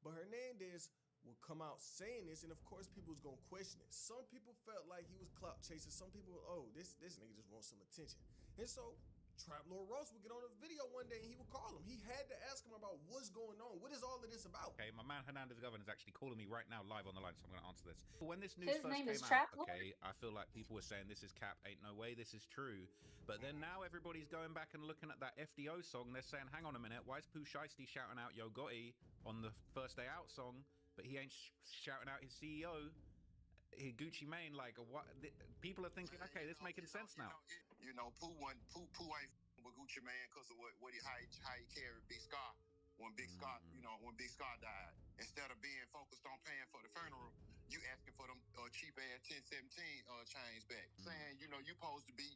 But Hernandez would come out saying this, and of course people was gonna question it. Some people felt like he was clout chasing. Some people, oh, this nigga just wants some attention. And so Trap Lord Ross would get on a video one day and he would call him. He had to ask him about what's going on. What is all of this about? Okay, my man Hernandez Govin is actually calling me right now live on the line, so I'm going to answer this. When this news His name is came Trap out, okay, I feel like people were saying this is cap, ain't no way, this is true. But then now everybody's going back and looking at that FDO song. They're saying, hang on a minute, why is Pooh Shiesty shouting out Yo Gotti on the First Day Out song, but he ain't shouting out his CEO, Gucci Mane? Like, what? People are thinking, okay, this making sense now. You know, Pooh ain't with Gucci Mane because of how he carried Big Scar when Big Scar, when Big Scar died. Instead of being focused on paying for the funeral, you asking for them cheap ass 1017 chains back. Saying, you supposed to be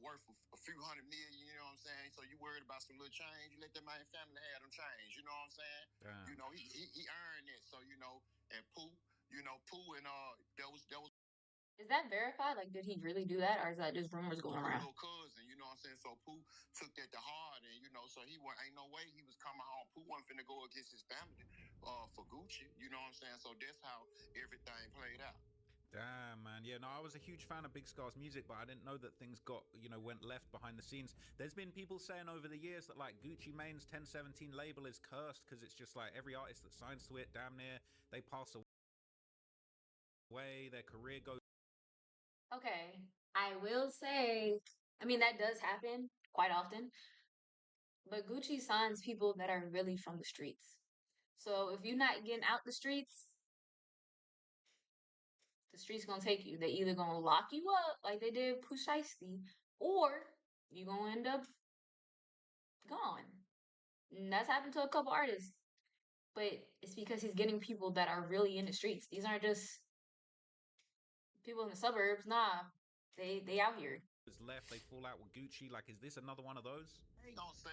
worth a few $100 million, you know what I'm saying? So you worried about some little change, you let that man family have them change, you know what I'm saying? Damn. He earned it. So, and Pooh, Pooh and there was Is that verified? Like, did he really do that, or is that just rumors going around? Little cousin, you know what I'm saying? So Pooh took that to heart, and so he ain't no way he was coming home. Pooh wasn't finna go against his family for Gucci, you know what I'm saying? So that's how everything played out. Damn, man. Yeah, no, I was a huge fan of Big Scar's music, but I didn't know that things went left behind the scenes. There's been people saying over the years that, like, Gucci Mane's 1017 label is cursed because it's just like every artist that signs to it, damn near, they pass away, their career goes. Okay, I will say, I mean, that does happen quite often, but Gucci signs people that are really from the streets. So if you're not getting out the streets gonna take you. They either gonna lock you up like they did Pooh Shiesty, or you gonna end up gone. And that's happened to a couple artists. But it's because he's getting people that are really in the streets. These aren't just people in the suburbs. Nah, they out here. Left, they fall out with Gucci. Like, is this another one of those? I ain't gonna say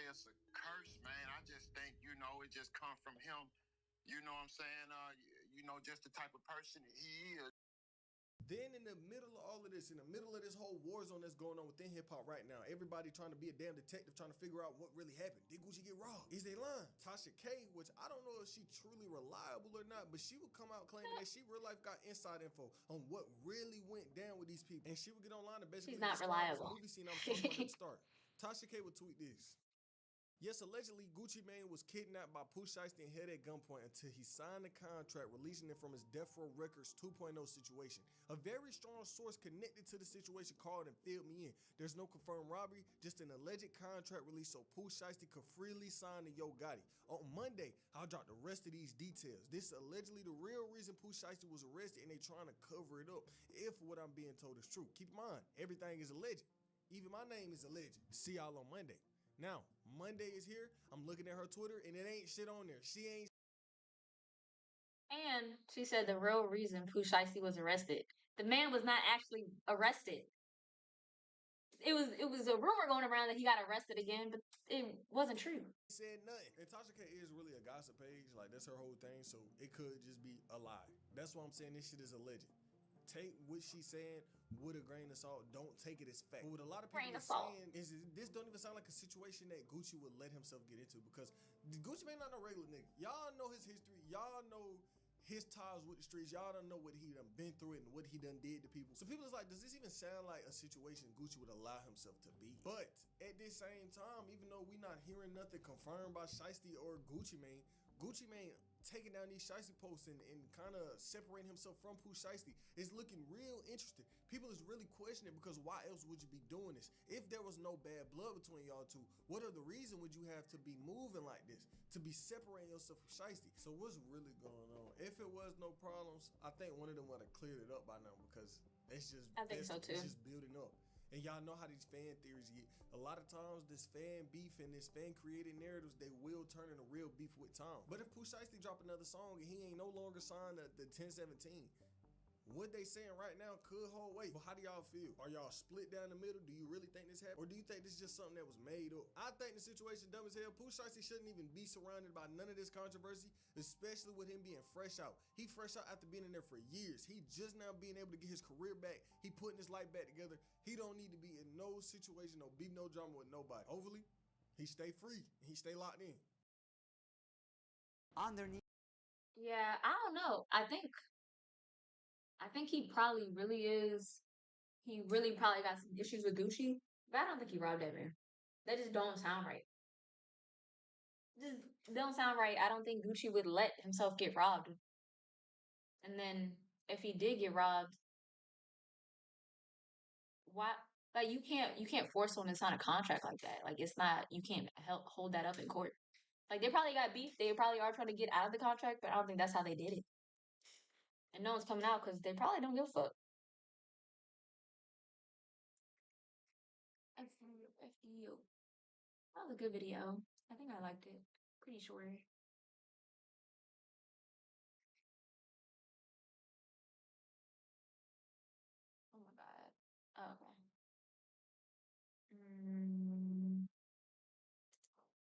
it's a curse, man. I just think, it just come from him. You know what I'm saying? Just the type of person he is. Then in the middle of all of this, in the middle of this whole war zone that's going on within hip hop right now, everybody trying to be a damn detective, trying to figure out what really happened. Did Gucci get robbed? Is they lying? Tasha K, which I don't know if she truly reliable or not, but she would come out claiming that she real life got inside info on what really went down with these people. And she would get online and basically She's not describe reliable. this movie scene I was talking about at the start. Tasha K would tweet this. Yes, allegedly, Gucci Mane was kidnapped by Pooh Shiesty and held at gunpoint until he signed a contract releasing it from his Death Row Records 2.0 situation. A very strong source connected to the situation called and filled me in. There's no confirmed robbery, just an alleged contract release so Pooh Shiesty could freely sign to Yo Gotti. On Monday, I'll drop the rest of these details. This is allegedly the real reason Pooh Shiesty was arrested, and they trying to cover it up if what I'm being told is true. Keep in mind, everything is alleged. Even my name is alleged. See y'all on Monday. Now, Monday is here. I'm looking at her Twitter, and it ain't shit on there. She ain't. And she said the real reason Pooh Shiesty was arrested. The man was not actually arrested. It was a rumor going around that he got arrested again, but it wasn't true. Said nothing. And Tasha K is really a gossip page. Like, that's her whole thing. So it could just be a lie. That's why I'm saying this shit is alleged. Take what she's saying with a grain of salt. Don't take it as fact. But what a lot of people are saying is this don't even sound like a situation that Gucci would let himself get into, because Gucci Mane not no regular nigga. Y'all know his history. Y'all know his ties with the streets. Y'all don't know what he done been through and what he done did to people. So people is like, does this even sound like a situation Gucci would allow himself to be? But at this same time, even though we not hearing nothing confirmed by Shiesty or Gucci Mane taking down these Shiesty posts and kind of separating himself from Pooh Shiesty is looking real interesting. People is really questioning it, because why else would you be doing this? If there was no bad blood between y'all two, what other reason would you have to be moving like this? To be separating yourself from Shiesty? So what's really going on? If it was no problems, I think one of them would have cleared it up by now, because it's just, I think so too. It's just building up. And y'all know how these fan theories get. A lot of times, this fan beef and this fan created narratives, they will turn into real beef with time. But if Pooh Shiesty drop another song and he ain't no longer signed at the 1017, what they saying right now could hold weight. But how do y'all feel? Are y'all split down the middle? Do you really think this happened? Or do you think this is just something that was made up? I think the situation dumb as hell. Pooh Shiesty shouldn't even be surrounded by none of this controversy, especially with him being fresh out. He fresh out after being in there for years. He just now being able to get his career back. He putting his life back together. He don't need to be in no situation, no beef, no drama with nobody. Overly, he stay free. He stay locked in. On their knees. Yeah, I don't know. I think he probably really is. He really probably got some issues with Gucci, but I don't think he robbed that man. That just don't sound right. Just don't sound right. I don't think Gucci would let himself get robbed. And then if he did get robbed, why? Like you can't force someone to sign a contract like that. Like it's not, you can't hold that up in court. Like they probably got beef. They probably are trying to get out of the contract, but I don't think that's how they did it. And no one's coming out because they probably don't give a fuck. FDO. That was a good video. I think I liked it. Pretty short. Oh my god. Oh, okay.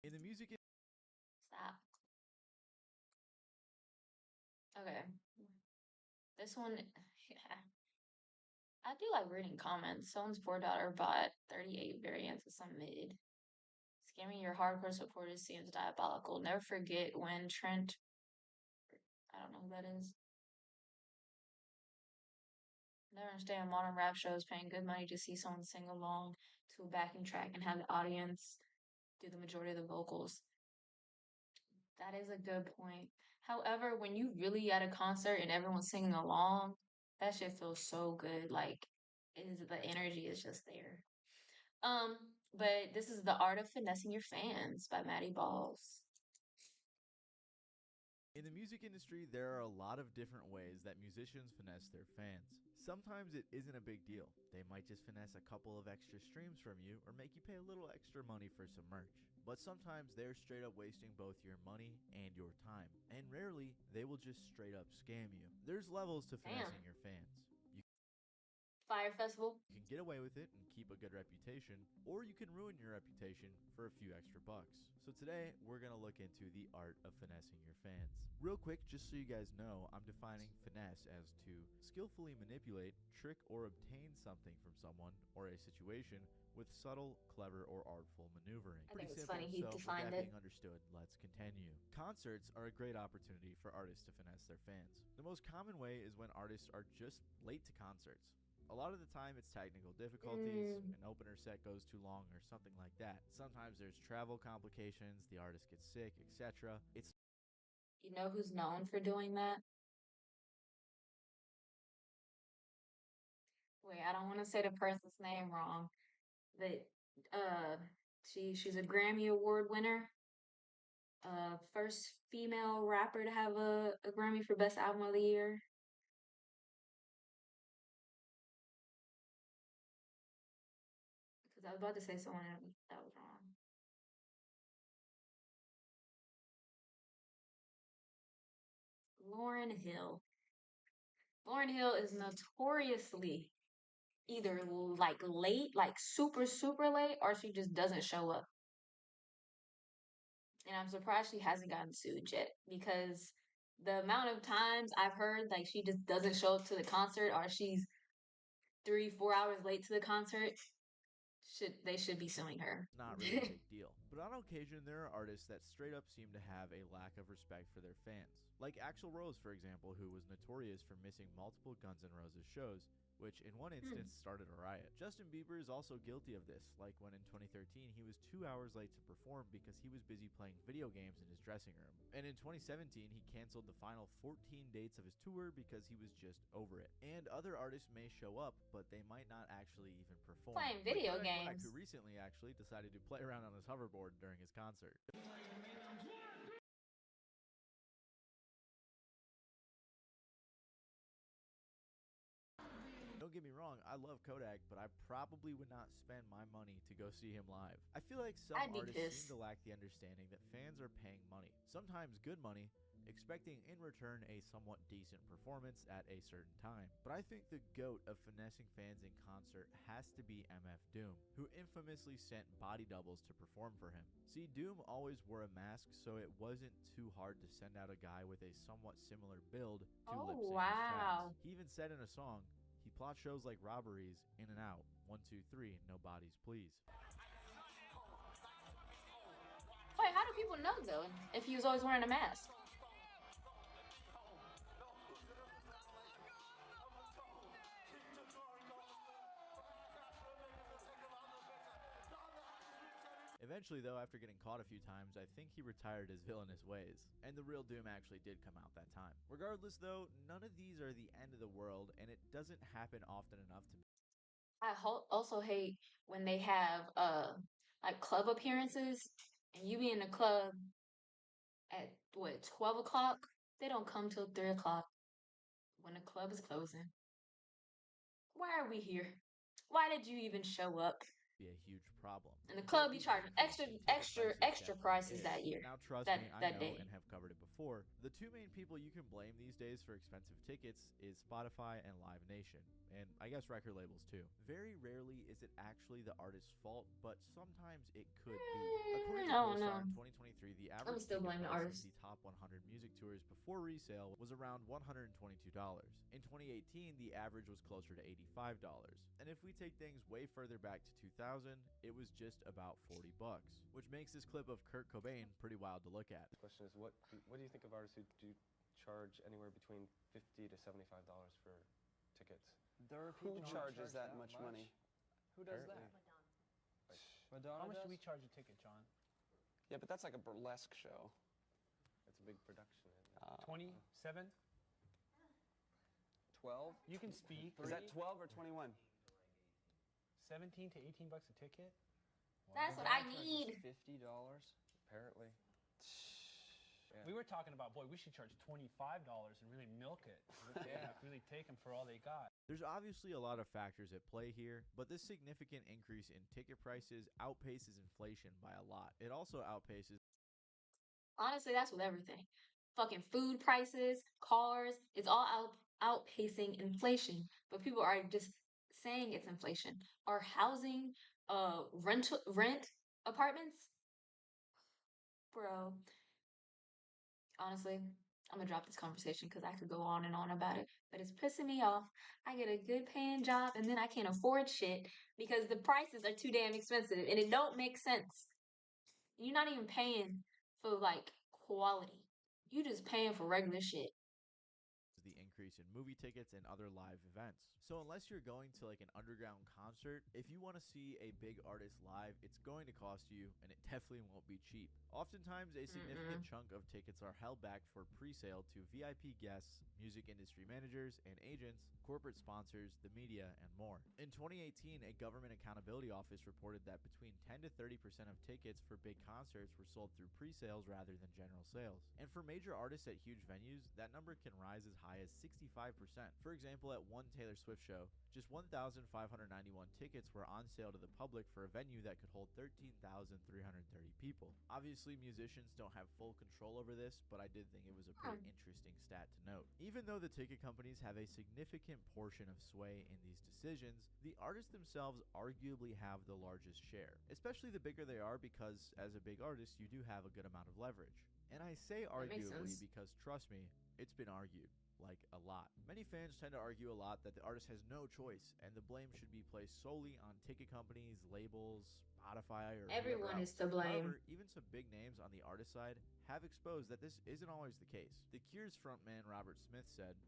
And the music is Stop. Okay. This one, yeah. I do like reading comments. Someone's $4 bought 38 variants of some mid. Scamming your hardcore supporters seems diabolical. Never forget when Trent, I don't know who that is. Never understand modern rap shows paying good money to see someone sing along to a backing track and have the audience do the majority of the vocals. That is a good point. However, when you really at a concert and everyone's singing along, that shit feels so good. Like, the energy is just there. But this is The Art of Finessing Your Fans by Maddie Balls. In the music industry, there are a lot of different ways that musicians finesse their fans. Sometimes it isn't a big deal. They might just finesse a couple of extra streams from you or make you pay a little extra money for some merch. But sometimes they're straight up wasting both your money and your time. And rarely, they will just straight up scam you. There's levels to finessing your fans. Fire Festival. You can get away with it and keep a good reputation, or you can ruin your reputation for a few extra bucks. So today, we're going to look into the art of finessing your fans. Real quick, just so you guys know, I'm defining finesse as to skillfully manipulate, trick, or obtain something from someone or a situation with subtle, clever, or artful maneuvering. I think Pretty it's simple, funny he so with defined that it. being understood, let's continue. Concerts are a great opportunity for artists to finesse their fans. The most common way is when artists are just late to concerts. A lot of the time it's technical difficulties, an opener set goes too long or something like that. Sometimes there's travel complications, the artist gets sick, etc. You know who's known for doing that? Wait, I don't want to say the person's name wrong, but she's a Grammy Award winner. First female rapper to have a Grammy for Best Album of the Year. Because I was about to say someone that was wrong. Lauryn Hill. Lauryn Hill is notoriously either like late, like super, super late, or she just doesn't show up. And I'm surprised she hasn't gotten sued yet because the amount of times I've heard like she just doesn't show up to the concert or she's 3-4 hours late to the concert, they should be suing her. Not really a big deal. But on occasion, there are artists that straight up seem to have a lack of respect for their fans. Like Axl Rose, for example, who was notorious for missing multiple Guns N' Roses shows, which in one instance started a riot. Justin Bieber is also guilty of this, like when in 2013 he was 2 hours late to perform because he was busy playing video games in his dressing room. And in 2017 he canceled the final 14 dates of his tour because he was just over it. And other artists may show up, but they might not actually even perform. Playing video like games. Kodak, who recently actually decided to play around on his hoverboard during his concert. Don't get me wrong, I love Kodak, but I probably would not spend my money to go see him live. I feel like some artists seem to lack the understanding that fans are paying money, sometimes good money, expecting in return a somewhat decent performance at a certain time. But I think the GOAT of finessing fans in concert has to be MF Doom, who infamously sent body doubles to perform for him. See, Doom always wore a mask, so it wasn't too hard to send out a guy with a somewhat similar build to lip sync his tracks. He even said in a song, he plots shows like robberies, in and out, 1, 2, 3, no bodies, please. Wait, how do people know though if he was always wearing a mask? Eventually, though, after getting caught a few times, I think he retired his villainous ways, and the real Doom actually did come out that time. Regardless, though, none of these are the end of the world, and it doesn't happen often enough to I also hate when they have like club appearances and you be in the club at what 12 o'clock. They don't come till 3 o'clock when the club is closing. Why are we here? Why did you even show up? be a huge problem. And the club be charging extra prices that year. Now trust me, I know and have covered it before. The two main people you can blame these days for expensive tickets is Spotify and Live Nation, and I guess record labels too. Very rarely is it actually the artist's fault, but sometimes it could be. According to Snowstorm in 2023, the average ticket price of the top 100 music tours before resale was around $122. In 2018, the average was closer to $85. And if we take things way further back to 2000, it was just about $40, which makes this clip of Kurt Cobain pretty wild to look at. The question is, what do you think of artists who do charge anywhere between $50 to $75 for tickets? There are people who charges that much money. Who does that? Madonna. How much do we charge a ticket, John? Yeah, but that's like a burlesque show. That's a big production. 27? 12? You can speak. Is that 12 or 21? 17 to 18 bucks a ticket? That's what I need. $50? Apparently. Yeah, We were talking about, boy, we should charge $25 and really milk it. Yeah, really take them for all they got. There's obviously a lot of factors at play here, but this significant increase in ticket prices outpaces inflation by a lot. It also outpaces. Honestly, that's with everything. Fucking food prices, cars, it's all outpacing inflation. But people are just saying it's inflation. Or housing, rent apartments. Bro, honestly, I'm gonna drop this conversation because I could go on and on about it, but it's pissing me off. I get a good paying job and then I can't afford shit because the prices are too damn expensive and it don't make sense. You're not even paying for like quality. You just paying for regular shit. The increase in movie tickets and other live events. So unless you're going to like an underground concert, if you want to see a big artist live, it's going to cost you, and it definitely won't be cheap. Oftentimes, a significant chunk of tickets are held back for pre-sale to VIP guests, music industry managers and agents, corporate sponsors, the media, and more. In 2018, a government accountability office reported that between 10 to 30% of tickets for big concerts were sold through pre-sales rather than general sales. And for major artists at huge venues, that number can rise as high as 65%. For example, at one Taylor Swift show, just 1,591 tickets were on sale to the public for a venue that could hold 13,330 people. Obviously, musicians don't have full control over this, but I did think it was a pretty interesting stat to note. Even though the ticket companies have a significant portion of sway in these decisions, the artists themselves arguably have the largest share, especially the bigger they are, because as a big artist, you do have a good amount of leverage. And I say arguably because, trust me, it's been argued. Like a lot. Many fans tend to argue a lot that the artist has no choice and the blame should be placed solely on ticket companies, labels, Spotify, or everyone is to blame. However, even some big names on the artist side have exposed that this isn't always the case. The Cure's frontman Robert Smith said,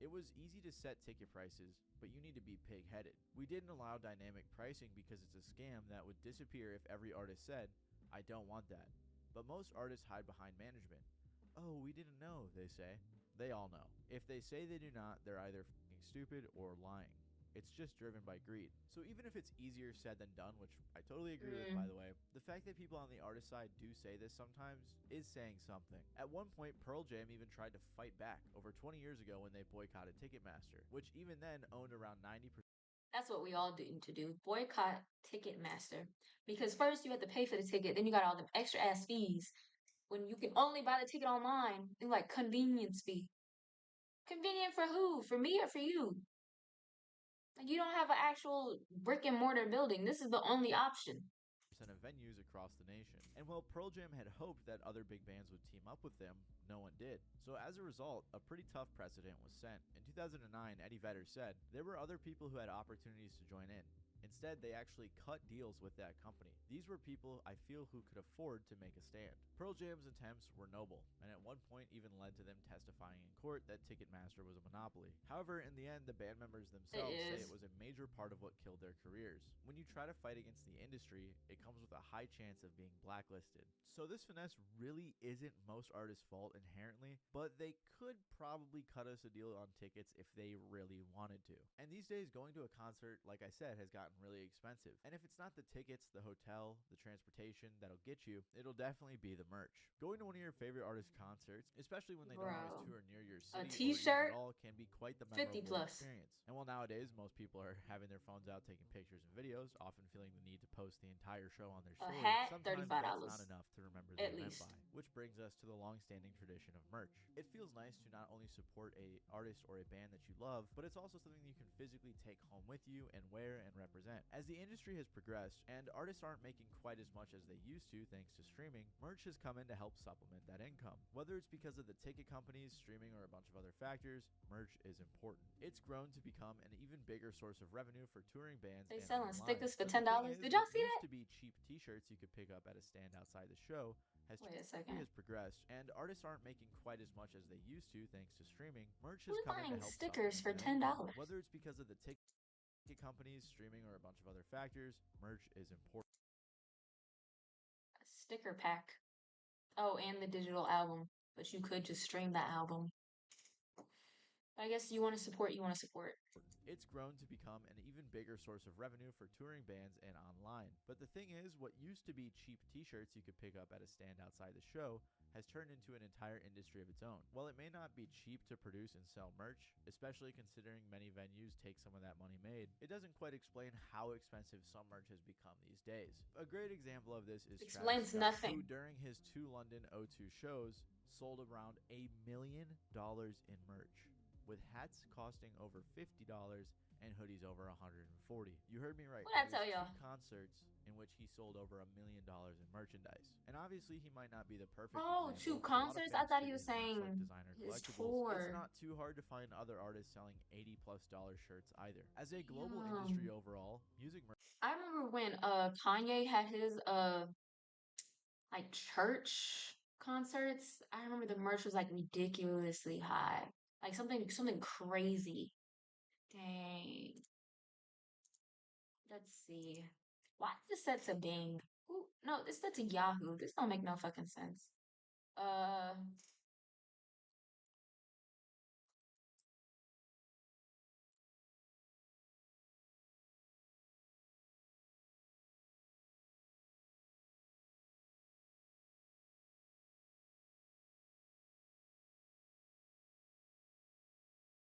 "It was easy to set ticket prices, but you need to be pig-headed. We didn't allow dynamic pricing because it's a scam that would disappear if every artist said, 'I don't want that.' But most artists hide behind management. 'Oh, we didn't know,' they say. They all know. If they say they do not, they're either fucking stupid or lying. It's just driven by greed. So even if it's easier said than done, which I totally agree with, by the way, the fact that people on the artist side do say this sometimes is saying something. At one point, Pearl Jam even tried to fight back over 20 years ago when they boycotted Ticketmaster, which even then owned around 90%. That's what we all need to do. Boycott Ticketmaster. Because first you have to pay for the ticket, then you got all the extra ass fees. When you can only buy the ticket online, they're like convenience fee. Convenient for who? For me or for you? Like you don't have an actual brick and mortar building. This is the only option. Of venues across the nation. And while Pearl Jam had hoped that other big bands would team up with them, no one did. So as a result, a pretty tough precedent was set. In 2009, Eddie Vedder said there were other people who had opportunities to join in. Instead, they actually cut deals with that company. These were people I feel who could afford to make a stand. Pearl Jam's attempts were noble, and at one point even led to them testifying in court that Ticketmaster was a monopoly. However, in the end, the band members themselves say it was a major part of what killed their careers. When you try to fight against the industry, it comes with a high chance of being blacklisted. So this finesse really isn't most artists' fault inherently, but they could probably cut us a deal on tickets if they really wanted to. And these days, going to a concert, like I said, has gotten really expensive. And if it's not the tickets, the hotel, the transportation that'll get you, it'll definitely be the merch. Going to one of your favorite artists' concerts, especially when they don't always tour near your city a t-shirt, or even at all, can be quite the memorable experience. And while nowadays most people are having their phones out taking pictures and videos, often feeling the need to post the entire show on their story, sometimes that's not enough to remember the event by. Which brings us to the long-standing tradition of merch. It feels nice to not only support a artist or a band that you love, but it's also something you can physically take home with you and wear and represent. As the industry has progressed and artists aren't making quite as much as they used to thanks to streaming, merch has come in to help supplement that income. Whether it's because of the ticket companies, streaming, or a bunch of other factors, merch is important. It's grown to become an even bigger source of revenue for touring bands. They selling stickers for $10. Did y'all see that? Used to be cheap t-shirts you could pick up at a stand outside the show has progressed, and artists aren't making quite as much as they used to thanks to streaming. Merch has come in to help stickers for $10. Whether it's because of the ticket companies, streaming, or a bunch of other factors, merch is important. A sticker pack. Oh, and the digital album. But you could just stream the album. I guess you want to support, you want to support. It's grown to become an even bigger source of revenue for touring bands and online. But the thing is, what used to be cheap t-shirts you could pick up at a stand outside the show has turned into an entire industry of its own. While it may not be cheap to produce and sell merch, especially considering many venues take some of that money made, it doesn't quite explain how expensive some merch has become these days. A great example of this is Explains Travis Scott, nothing. who during his 2 London O2 shows sold around $1 million in merch, with hats costing over $50 and hoodies over $140. You heard me right. What'd I It tell was y'all? 2 concerts in which he sold over $1 million in merchandise. And obviously, he might not be the perfect Oh, example, 2 'cause a lot of concerts? I fans thought he treat was his merch like saying designer his collectibles. tour. It's not too hard to find other artists selling $80+ shirts either. As a global Damn. industry overall, music merch I remember when Kanye had his like church concerts. I remember the merch was like ridiculously high. Like something crazy. Dang. Let's see. Why is this set to Bing? Ooh, no, this set to Yahoo. This don't make no fucking sense.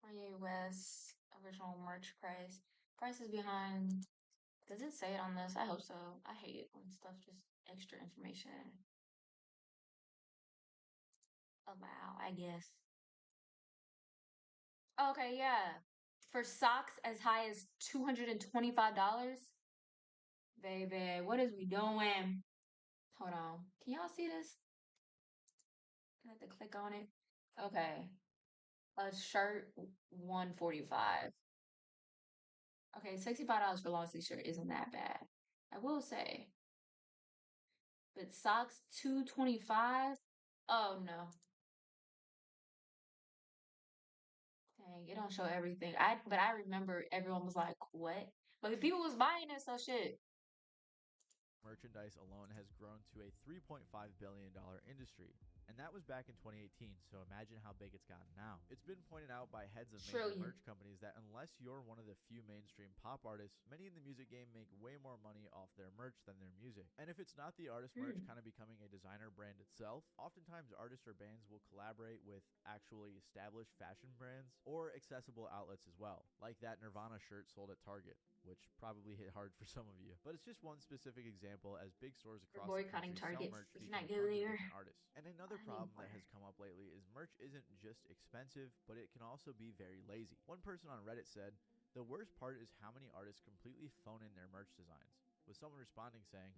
Kanye West original merch price. Prices behind. Does it say it on this? I hope so. I hate it when stuff just extra information. Allow, I guess. Okay, yeah. For socks as high as $225. Baby, what is we doing? Hold on. Can y'all see this? I have to click on it. Okay. A shirt, $145. Okay, $65 for a long sleeve shirt isn't that bad. I will say. But socks, $225. Oh no. Dang, it don't show everything. But I remember everyone was like, what? But people was buying it, so shit. merchandise alone has grown to a $3.5 billion industry. And that was back in 2018, so imagine how big it's gotten now. It's been pointed out by heads of major Trillion. merch companies that unless you're one of the few mainstream pop artists, many in the music game make way more money off their merch than their music. And if it's not the artist merch kind of becoming a designer brand itself, oftentimes artists or bands will collaborate with actually established fashion brands or accessible outlets as well, like that Nirvana shirt sold at Target, which probably hit hard for some of you. But it's just one specific example, as big stores across the Boycotting country sell Target. merch It's featuring not tons good of either. different artists. And another problem that has come up lately is merch isn't just expensive, but it can also be very lazy. One person on Reddit said, "The worst part is how many artists completely phone in their merch designs," with someone responding saying,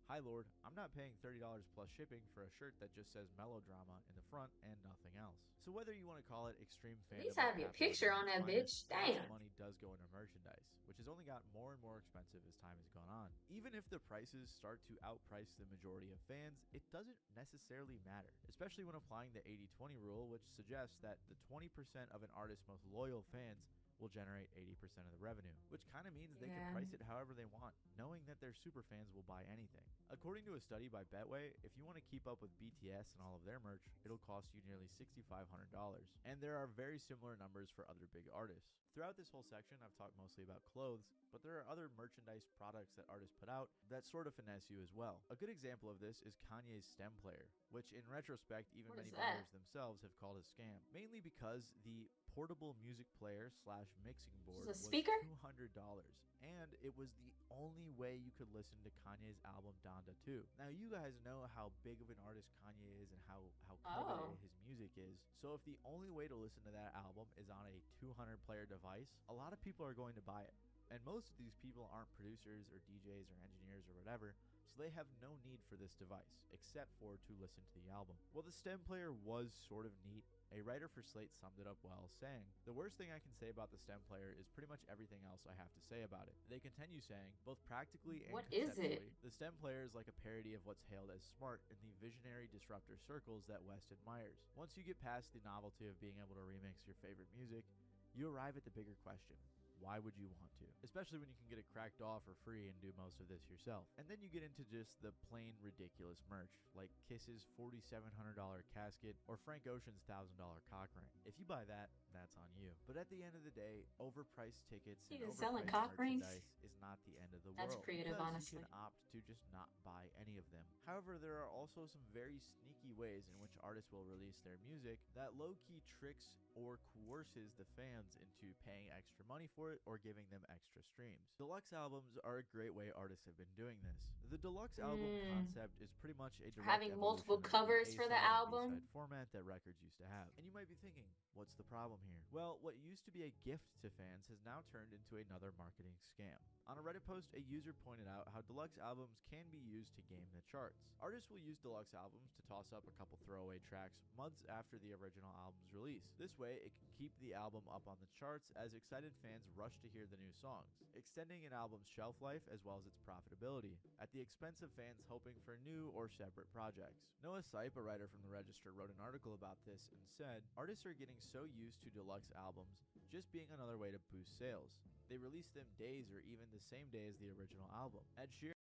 "Hi Lord, I'm not paying $30 plus shipping for a shirt that just says melodrama in the front and nothing else." So whether you want to call it extreme At fandom least or have your capitalism picture at on its that finest, bitch. lots Damn. of money does go into merchandise, which has only gotten more and more expensive as time has gone on. Even if the prices start to outprice the majority of fans, it doesn't necessarily matter, especially when applying the 80-20 rule, which suggests that the 20% of an artist's most loyal fans will generate 80% of the revenue, which kind of means they can price it however they want, knowing that their super fans will buy anything. According to a study by Betway, if you want to keep up with BTS and all of their merch, it'll cost you nearly $6,500. And there are very similar numbers for other big artists. Throughout this whole section, I've talked mostly about clothes, but there are other merchandise products that artists put out that sort of finesse you as well. A good example of this is Kanye's stem player, which in retrospect, even What many is that? buyers themselves have called a scam, mainly because the portable music player slash mixing board a was speaker? $200, and it was the only way you could listen to Kanye's album Donda 2. Now you guys know how big of an artist Kanye is and how coveted his music is, so if the only way to listen to that album is on a 200 player device, a lot of people are going to buy it. And most of these people aren't producers or DJs or engineers or whatever, so they have no need for this device, except for to listen to the album. Well, the stem player was sort of neat. A writer for Slate summed it up well, saying, "The worst thing I can say about the stem player is pretty much everything else I have to say about it." They continue saying, both practically and What is it? conceptually, the stem player is like a parody of what's hailed as smart in the visionary disruptor circles that West admires. Once you get past the novelty of being able to remix your favorite music, you arrive at the bigger question: Why would you want to? Especially when you can get it cracked off for free and do most of this yourself. And then you get into just the plain ridiculous merch, like Kiss's $4,700 casket or Frank Ocean's $1,000 cock ring. If you buy that, that's on you. But at the end of the day, overpriced tickets and Even selling overpriced cock rings? merchandise is not the end of the That's world. creative, because honestly. you can opt to just not buy any of them. However, there are also some very sneaky ways in which artists will release their music that low-key tricks or coerces the fans into paying extra money for it or giving them extra streams. Deluxe albums are a great way artists have been doing this. The deluxe album concept is pretty much a direct Having multiple evolution of covers the for the A-side and album. B-side format that records used to have. And you might be thinking, what's the problem here? Well, what used to be a gift to fans has now turned into another marketing scam. On a Reddit post, a user pointed out how deluxe albums can be used to game the charts. Artists will use deluxe albums to toss up a couple throwaway tracks months after the original album's release. This way, it can keep the album up on the charts as excited fans rush to hear the new songs, extending an album's shelf life as well as its profitability, at the expense of fans hoping for new or separate projects. Noah Sipe, a writer from the Register, wrote an article about this and said, "Artists are getting so used to deluxe albums just being another way to boost sales. They release them days or even the same day as the original album." Ed Sheeran.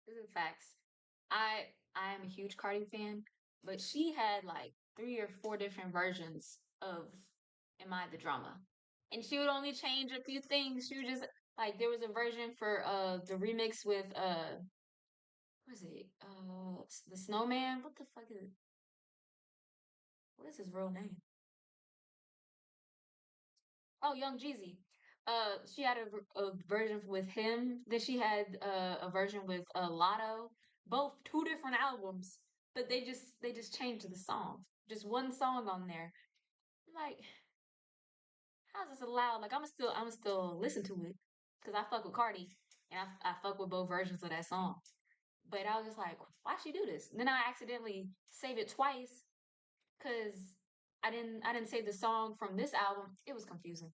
This is facts. I am a huge Cardi fan, but she had like 3 or 4 different versions of "Am I the Drama?" And she would only change a few things. She would just like there was a version for the remix with what is it? The Snowman. What the fuck is it? What is his real name? Oh, Young Jeezy. She had a version with him. Then she had a version with Lotto. Both 2 different albums, but they just changed the song. Just one song on there. I'm like, how's this allowed? Like, I'm still listen to it because I fuck with Cardi and I fuck with both versions of that song. But I was just like, why she do this? And then I accidentally save it twice because I didn't save the song from this album. It was confusing.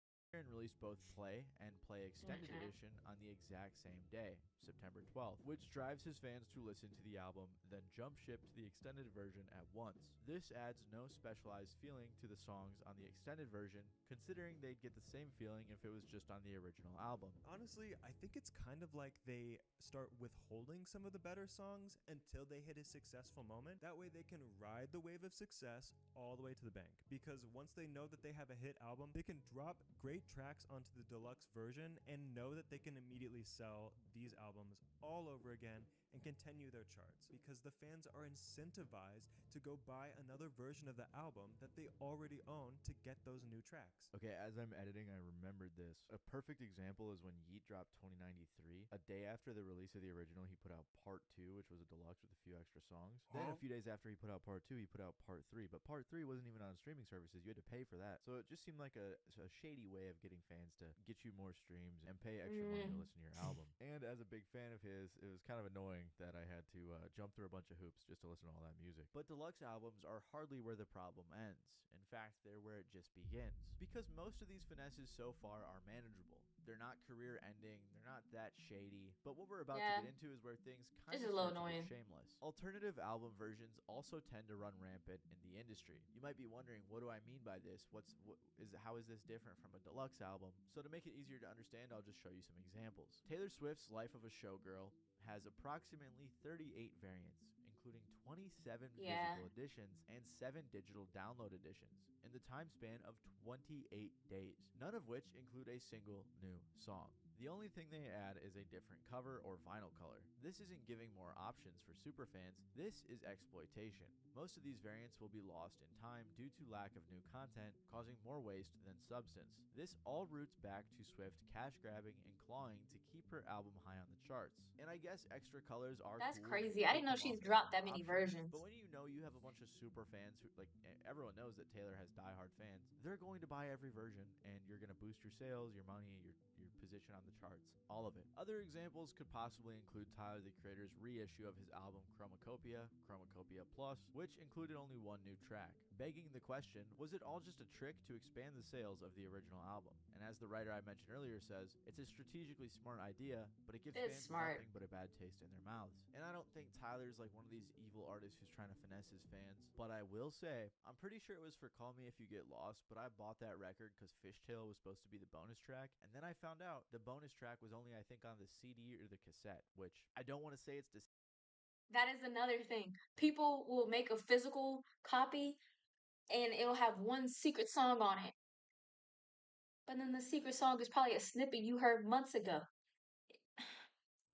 Released both Play and Play Extended Mhm. Edition on the exact same day, September 12th, which drives his fans to listen to the album, then jump ship to the extended version at once. This adds no specialized feeling to the songs on the extended version, considering they'd get the same feeling if it was just on the original album. Honestly, I think it's kind of like they start withholding some of the better songs until they hit a successful moment. That way they can ride the wave of success all the way to the bank. Because once they know that they have a hit album, they can drop great tracks onto the deluxe version and know that they can immediately sell these albums all over again and continue their charts because the fans are incentivized to go buy another version of the album that they already own to get those new tracks. Okay, as I'm editing, I remembered this. A perfect example is when Yeet dropped 2093. A day after the release of the original, he put out Part 2, which was a deluxe with a few extra songs. Then a few days after he put out Part 2, he put out Part 3. But Part 3 wasn't even on streaming services. You had to pay for that. So it just seemed like a shady way of getting fans to get you more streams and pay extra money to listen to your album. And as a big fan of his, it was kind of annoying that I had to jump through a bunch of hoops just to listen to all that music. But deluxe albums are hardly where the problem ends. In fact, they're where it just begins. Because most of these finesses so far are manageable. They're not career ending, they're not that shady. But what we're about to get into is where things kind This of is a little start to annoying. get shameless. Alternative album versions also tend to run rampant in the industry. You might be wondering, what do I mean by this? How is this different from a deluxe album? So to make it easier to understand, I'll just show you some examples. Taylor Swift's Life of a Showgirl has approximately 38 variants, including 27 physical editions and 7 digital download editions in the time span of 28 days, none of which include a single new song. The only thing they add is a different cover or vinyl color. This isn't giving more options for superfans, this is exploitation. Most of these variants will be lost in time due to lack of new content, causing more waste than substance. This all roots back to Swift cash grabbing and clawing to keep her album high on the charts. And I guess extra colors are That's cool. crazy. I didn't know she's dropped that many versions. But when you know you have a bunch of super fans who, like, everyone knows that Taylor has diehard fans, they're going to buy every version, and you're going to boost your sales, your money, your position on the charts, all of it. Other examples could possibly include Tyler, the Creator's reissue of his album Chromacopia Plus, which included only one new track. begging the question, was it all just a trick to expand the sales of the original album? And as the writer I mentioned earlier says, it's a strategically smart idea, but it gives fans nothing but a bad taste in their mouths. And I don't think Tyler's like one of these evil artists who's trying to finesse his fans, but I will say, I'm pretty sure it was for Call Me If You Get Lost, but I bought that record because Fishtail was supposed to be the bonus track, and then I found out the bonus track was only, I think, on the CD or the cassette, which I don't want to say it's That is another thing. People will make a physical copy and it'll have one secret song on it. But then the secret song is probably a snippet you heard months ago.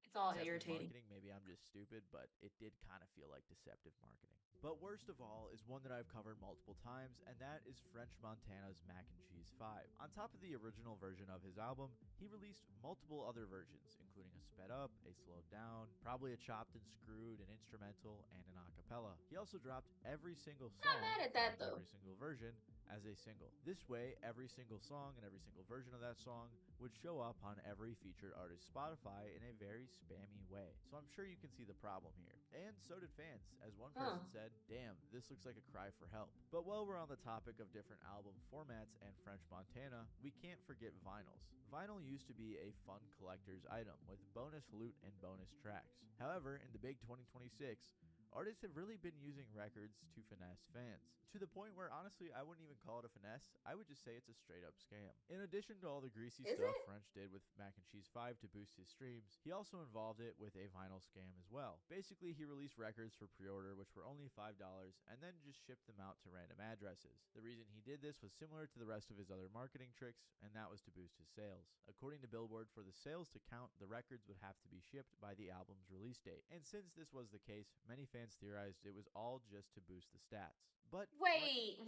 It's all irritating. Marketing. Maybe I'm just stupid, but it did kind of feel like deceptive marketing. But worst of all is one that I've covered multiple times, and that is French Montana's Mac and Cheese 5. On top of the original version of his album, he released multiple other versions, including a sped up, a slowed down, probably a chopped and screwed, an instrumental, and an acapella. He also dropped every single song from every single version as a single. This way, every single song and every single version of that song would show up on every featured artist's Spotify in a very spammy way. So I'm sure you can see the problem here. And so did fans, as one person said, damn, this looks like a cry for help. But while we're on the topic of different album formats and French Montana, we can't forget vinyls. Vinyl used to be a fun collector's item with bonus loot and bonus tracks. However, in the big 2026, artists have really been using records to finesse fans, to the point where honestly I wouldn't even call it a finesse, I would just say it's a straight up scam. In addition to all the greasy stuff French did with Mac and Cheese 5 to boost his streams, he also involved it with a vinyl scam as well. Basically, he released records for pre-order which were only $5 and then just shipped them out to random addresses. The reason he did this was similar to the rest of his other marketing tricks, and that was to boost his sales. According to Billboard, for the sales to count, the records would have to be shipped by the album's release date. And since this was the case, many fans theorized it was all just to boost the stats. But wait.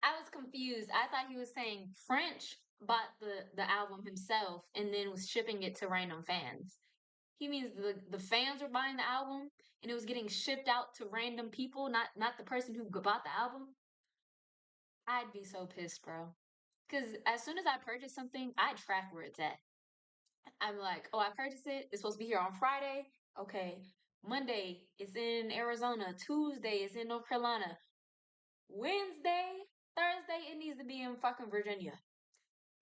I was confused. I thought he was saying French bought the album himself and then was shipping it to random fans. He means the fans were buying the album and it was getting shipped out to random people, not the person who bought the album. I'd be so pissed, bro. Because as soon as I purchase something, I track where it's at. I'm like, oh, I purchased it. It's supposed to be here on Friday. Okay. Monday, it's in Arizona. Tuesday, it's in North Carolina. Wednesday, Thursday, it needs to be in fucking Virginia.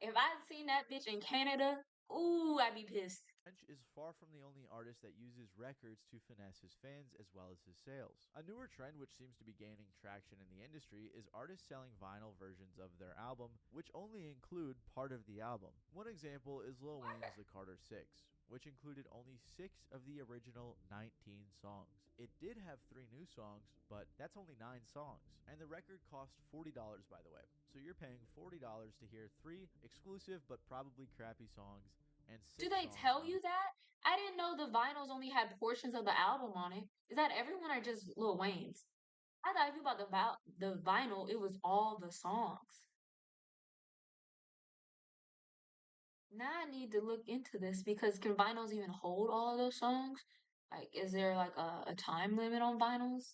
If I'd seen that bitch in Canada, ooh, I'd be pissed. French is far from the only artist that uses records to finesse his fans as well as his sales. A newer trend which seems to be gaining traction in the industry is artists selling vinyl versions of their album, which only include part of the album. One example is Lil Wayne's The Carter 6, which included only 6 of the original 19 songs. It did have 3 new songs, but that's only 9 songs. And the record cost $40, by the way. So you're paying $40 to hear 3 exclusive but probably crappy songs. And do they tell you that? I didn't know the vinyls only had portions of the album on it. Is that everyone or just Lil Wayne's? I thought if you bought the vinyl, it was all the songs. Now I need to look into this because can vinyls even hold all of those songs? Like, is there like a time limit on vinyls?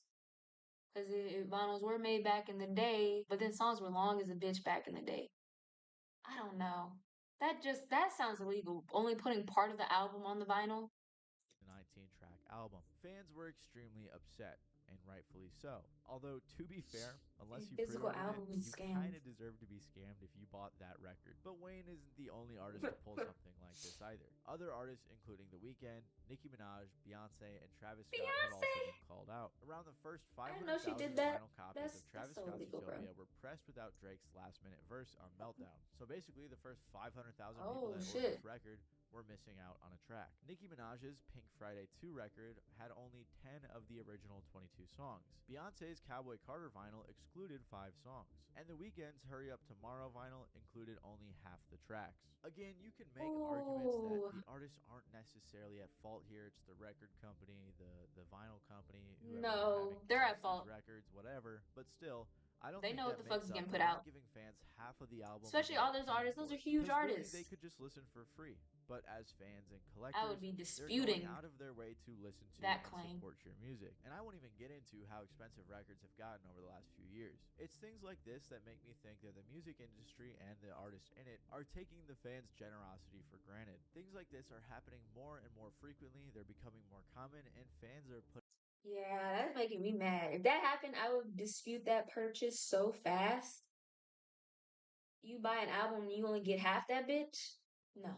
Because vinyls were made back in the day, but then songs were long as a bitch back in the day. I don't know. That sounds illegal. Only putting part of the album on the vinyl. 19-track album. Fans were extremely upset, and rightfully so. Although, to be fair, unless you pre-ordered it, you kind of deserve to be scammed if you bought that record. But Wayne isn't the only artist to pull something like this either. Other artists, including The Weeknd, Nicki Minaj, Beyonce, and Travis Scott have also been called out. Around the first 500,000 vinyl copies of Travis Scott's Utopia were pressed without Drake's last-minute verse on Meltdown. So basically, the first 500,000 people that ordered this record were missing out on a track. Nicki Minaj's Pink Friday 2 record had only 10 of the original 22 songs. Beyonce's Cowboy Carter vinyl excluded 5 songs. And The Weeknd's Hurry Up Tomorrow vinyl included only half the tracks. Again, you can make arguments that the artists aren't necessarily at fault here. It's the record company, the vinyl company, No, they're at fault. Records, whatever. But still, I don't they think know what the fuck's getting put out. Giving fans half of the album, especially all those artists. Those are huge artists. Really, they could just listen for free. But as fans and collectors, I would be disputing they're going out of their way to listen to that and claim. Support your music. And I won't even get into how expensive records have gotten over the last few years. It's things like this that make me think that the music industry and the artists in it are taking the fans' generosity for granted. Things like this are happening more and more frequently. They're becoming more common, and fans are putting. Yeah, that's making me mad. If that happened, I would dispute that purchase so fast. You buy an album and you only get half that bitch? No,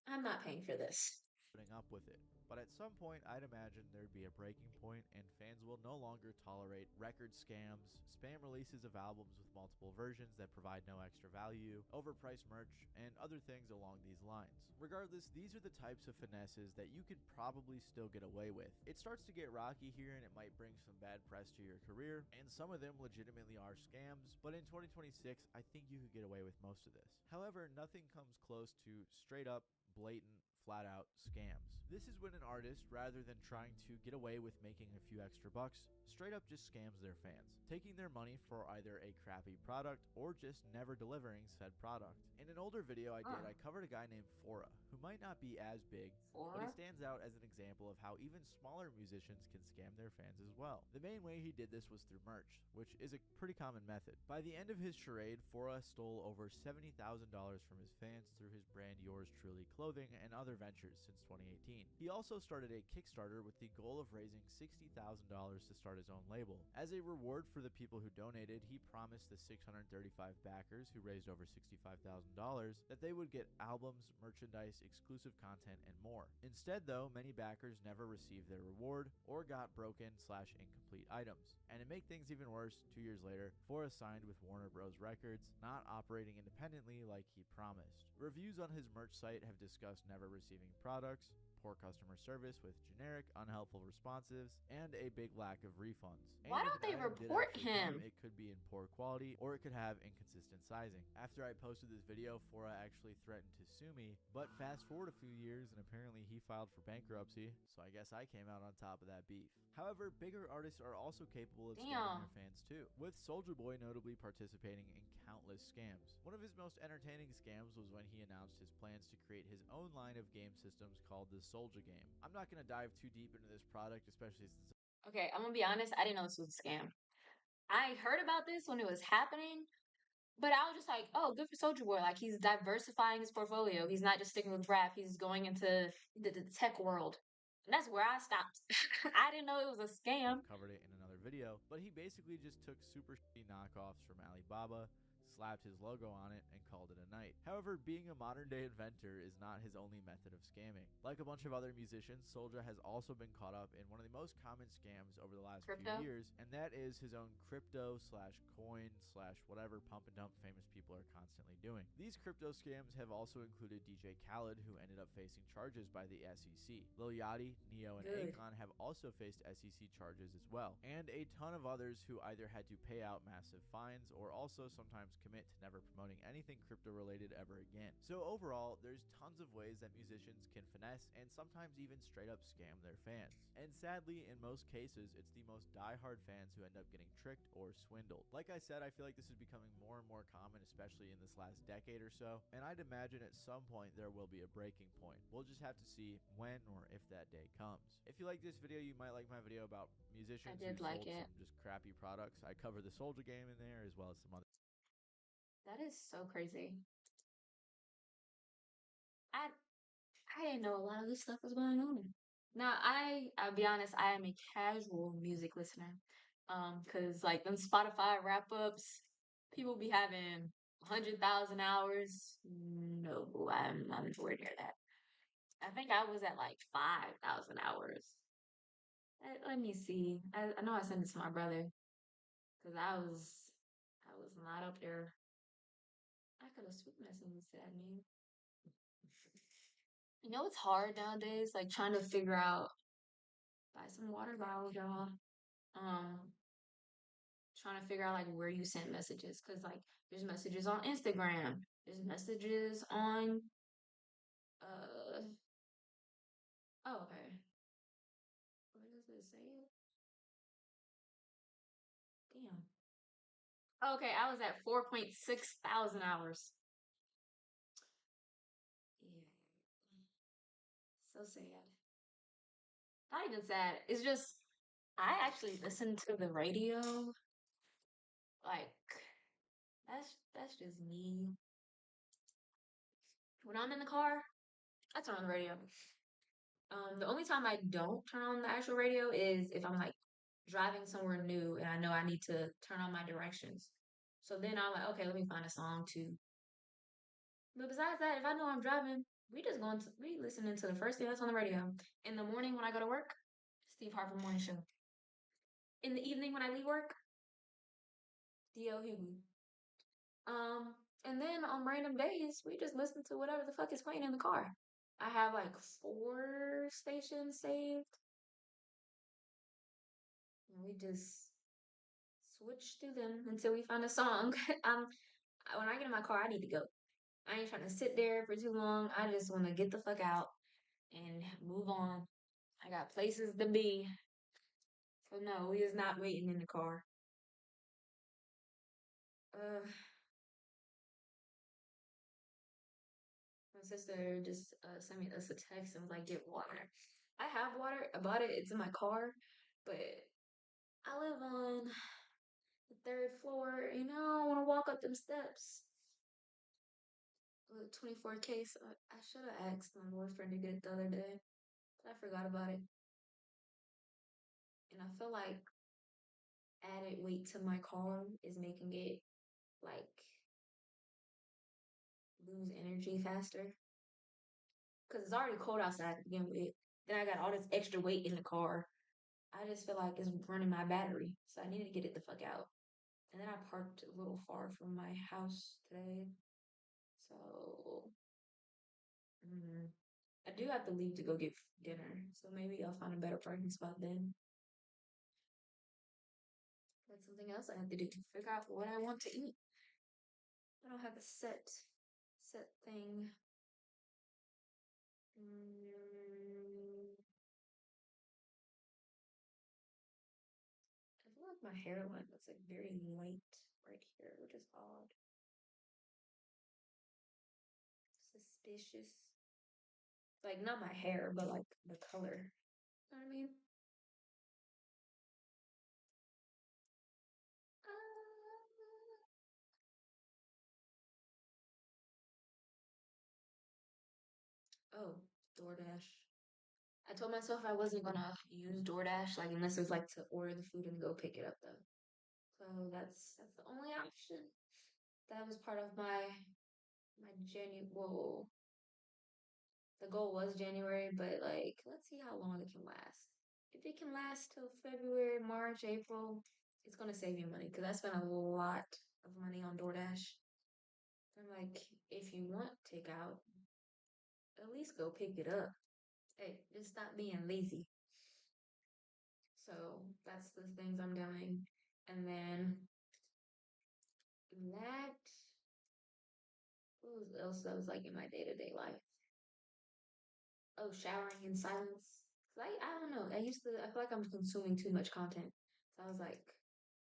I'm not paying for this. Putting up with it. But at some point, I'd imagine there'd be a breaking point, and fans will no longer tolerate record scams, spam releases of albums with multiple versions that provide no extra value, overpriced merch, and other things along these lines. Regardless, these are the types of finesses that you could probably still get away with. It starts to get rocky here, and it might bring some bad press to your career, and some of them legitimately are scams, but in 2026, I think you could get away with most of this. However, nothing comes close to straight up, blatant, flat out scams. This is when an artist, rather than trying to get away with making a few extra bucks, straight up just scams their fans, taking their money for either a crappy product or just never delivering said product. In an older video I did, I covered a guy named Fora, who might not be as big, but he stands out as an example of how even smaller musicians can scam their fans as well. The main way he did this was through merch, which is a pretty common method. By the end of his charade, Fora stole over $70,000 from his fans through his brand Yours Truly clothing and other ventures since 2018. He also started a Kickstarter with the goal of raising $60,000 to start his own label. As a reward for the people who donated, he promised the 635 backers who raised over $65,000 that they would get albums, merchandise, exclusive content, and more. Instead, though, many backers never received their reward or got broken/incomplete items. And to make things even worse, 2 years later, Fora signed with Warner Bros. Records, not operating independently like he promised. Reviews on his merch site have discussed never receiving products, poor customer service with generic, unhelpful responsives, and a big lack of refunds. And Why if don't an they item did report actually come, him? it could be in poor quality or it could have inconsistent sizing. After I posted this video, Fora actually threatened to sue me, but fast forward a few years and apparently he filed for bankruptcy, so I guess I came out on top of that beef. However, bigger artists are also capable of scamming their fans too, with Soulja Boy notably participating in countless scams. One of his most entertaining scams was when he announced his plans to create his own line of game systems called the Soulja game. I'm not going to dive too deep into this product, especially since Okay, I'm gonna be honest, I didn't know this was a scam. I heard about this when it was happening, but I was just like, oh, good for Soldier Boy. Like, he's diversifying his portfolio. He's not just sticking with rap, he's going into the tech world. And that's where I stopped. I didn't know it was a scam. I've covered it in another video, but he basically just took super shitty knockoffs from Alibaba, slapped his logo on it, and called it a night. However, being a modern day inventor is not his only method of scamming. Like a bunch of other musicians, Soulja has also been caught up in one of the most common scams over the last few years, and that is his own crypto slash coin slash whatever pump and dump famous people are constantly doing. These crypto scams have also included DJ Khaled, who ended up facing charges by the SEC. Lil Yachty, Neo, and Akon have also faced SEC charges as well, and a ton of others who either had to pay out massive fines or also sometimes commit to never promoting anything crypto related ever again. So overall, there's tons of ways that musicians can finesse and sometimes even straight up scam their fans. And sadly, in most cases, it's the most die-hard fans who end up getting tricked or swindled. Like I said, I feel like this is becoming more and more common, especially in this last decade or so, and I'd imagine at some point there will be a breaking point. We'll just have to see when or if that day comes. If you like this video, you might like my video about musicians who sold some just crappy products. I cover the Soulja game in there as well as some other. That is so crazy. I didn't know a lot of this stuff was going on. Now I'll be honest, I am a casual music listener. Cause like them Spotify wrap ups, people be having 100,000 hours. No, I'm not anywhere near that. I think I was at like 5,000 hours. Let me see. I know I sent it to my brother because I was not up there. I could have sweet messaged that me. You know, it's hard nowadays, like trying to figure out. Buy some water bottles, y'all. Um, trying to figure out like where you send messages, cause like there's messages on Instagram, there's messages on. Uh, oh, okay. Where does it say it? Damn. Okay, I was at 4.6 thousand hours. Yeah. So sad. Not even sad. It's just I actually listen to the radio. Like that's just me. When I'm in the car, I turn on the radio. The only time I don't turn on the actual radio is if I'm like driving somewhere new and I know I need to turn on my directions. So then I'm like, okay, let me find a song to. But besides that, if I know I'm driving, we listening to the first thing that's on the radio. In the morning when I go to work, Steve Harvey Morning Show. In the evening when I leave work, D.L. Hughley. And then on random days, we just listen to whatever the fuck is playing in the car. I have like 4 stations saved. And we just switch through them until we find a song. When I get in my car, I need to go. I ain't trying to sit there for too long. I just want to get the fuck out and move on. I got places to be. So no, we is not waiting in the car. My sister just sent me us a text and was like, "Get water." I have water. I bought it. It's in my car, but I live on the 3rd floor. You know, I want to walk up them steps. 24K. So I should have asked my boyfriend to get it the other day. But I forgot about it. And I feel like added weight to my car is making it like lose energy faster. Because it's already cold outside to begin with. Then I got all this extra weight in the car. I just feel like it's running my battery. So I need to get it the fuck out. And then I parked a little far from my house today. So I do have to leave to go get dinner. So maybe I'll find a better parking spot then. That's something else I have to do to figure out what I want to eat. I don't have a set thing. I feel like my hairline looks like very light right here, which is odd. Suspicious. Like not my hair, but like the color. You know what I mean? Oh, DoorDash. I told myself I wasn't gonna use DoorDash, like unless it was like to order the food and go pick it up though. So that's the only option. That was part of my January. Whoa, the goal was January, but like let's see how long it can last. If it can last till February, March, April, it's gonna save you money because I spent a lot of money on DoorDash. I'm like, if you want takeout, at least go pick it up. Hey, just stop being lazy. So that's the things I'm doing. And then that, what else that was like in my day-to-day life? Oh, showering in silence. Cause I don't know. I feel like I'm consuming too much content. So I was like,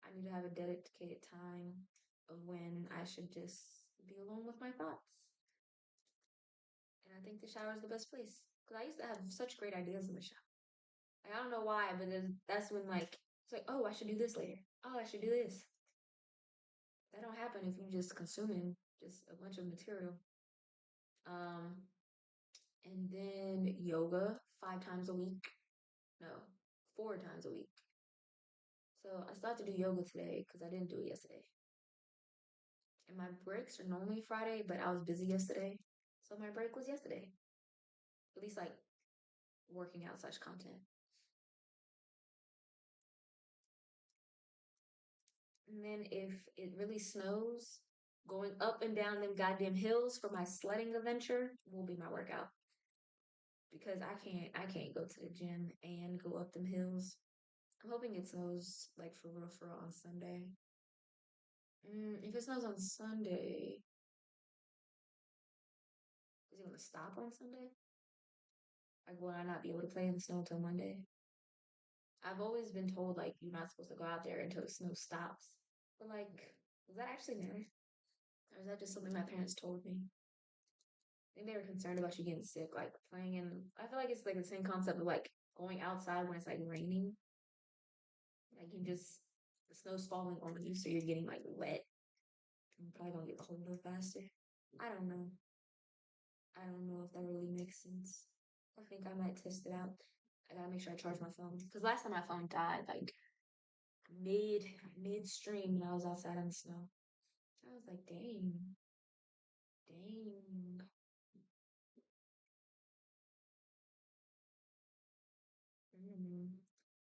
I need to have a dedicated time of when I should just be alone with my thoughts. And I think the shower is the best place. Cause I used to have such great ideas in the shower. Like, I don't know why, but then that's when like it's like, oh, I should do this later. Oh, I should do this. That don't happen if you just consuming just a bunch of material. Um, and then yoga 5 times a week. No, 4 times a week. So I started to do yoga today because I didn't do it yesterday. And my breaks are normally Friday, but I was busy yesterday. So my break was yesterday. At least like working out such content. And then if it really snows, going up and down them goddamn hills for my sledding adventure will be my workout. Because I can't go to the gym and go up them hills. I'm hoping it snows like for real on Sunday. If it snows on Sunday, is it gonna stop on Sunday? Like, will I not be able to play in the snow until Monday? I've always been told like you're not supposed to go out there until the snow stops. But like, does that actually matter? Or is that just something my parents told me? I think they were concerned about you getting sick, like playing in. I feel like it's like the same concept of like going outside when it's like raining. Like you just the snow's falling on you, so you're getting like wet. I'm probably gonna get colder faster. I don't know. I don't know if that really makes sense. I think I might test it out. I gotta make sure I charge my phone because last time my phone died like midstream when I was outside in the snow. I was like, dang, dang.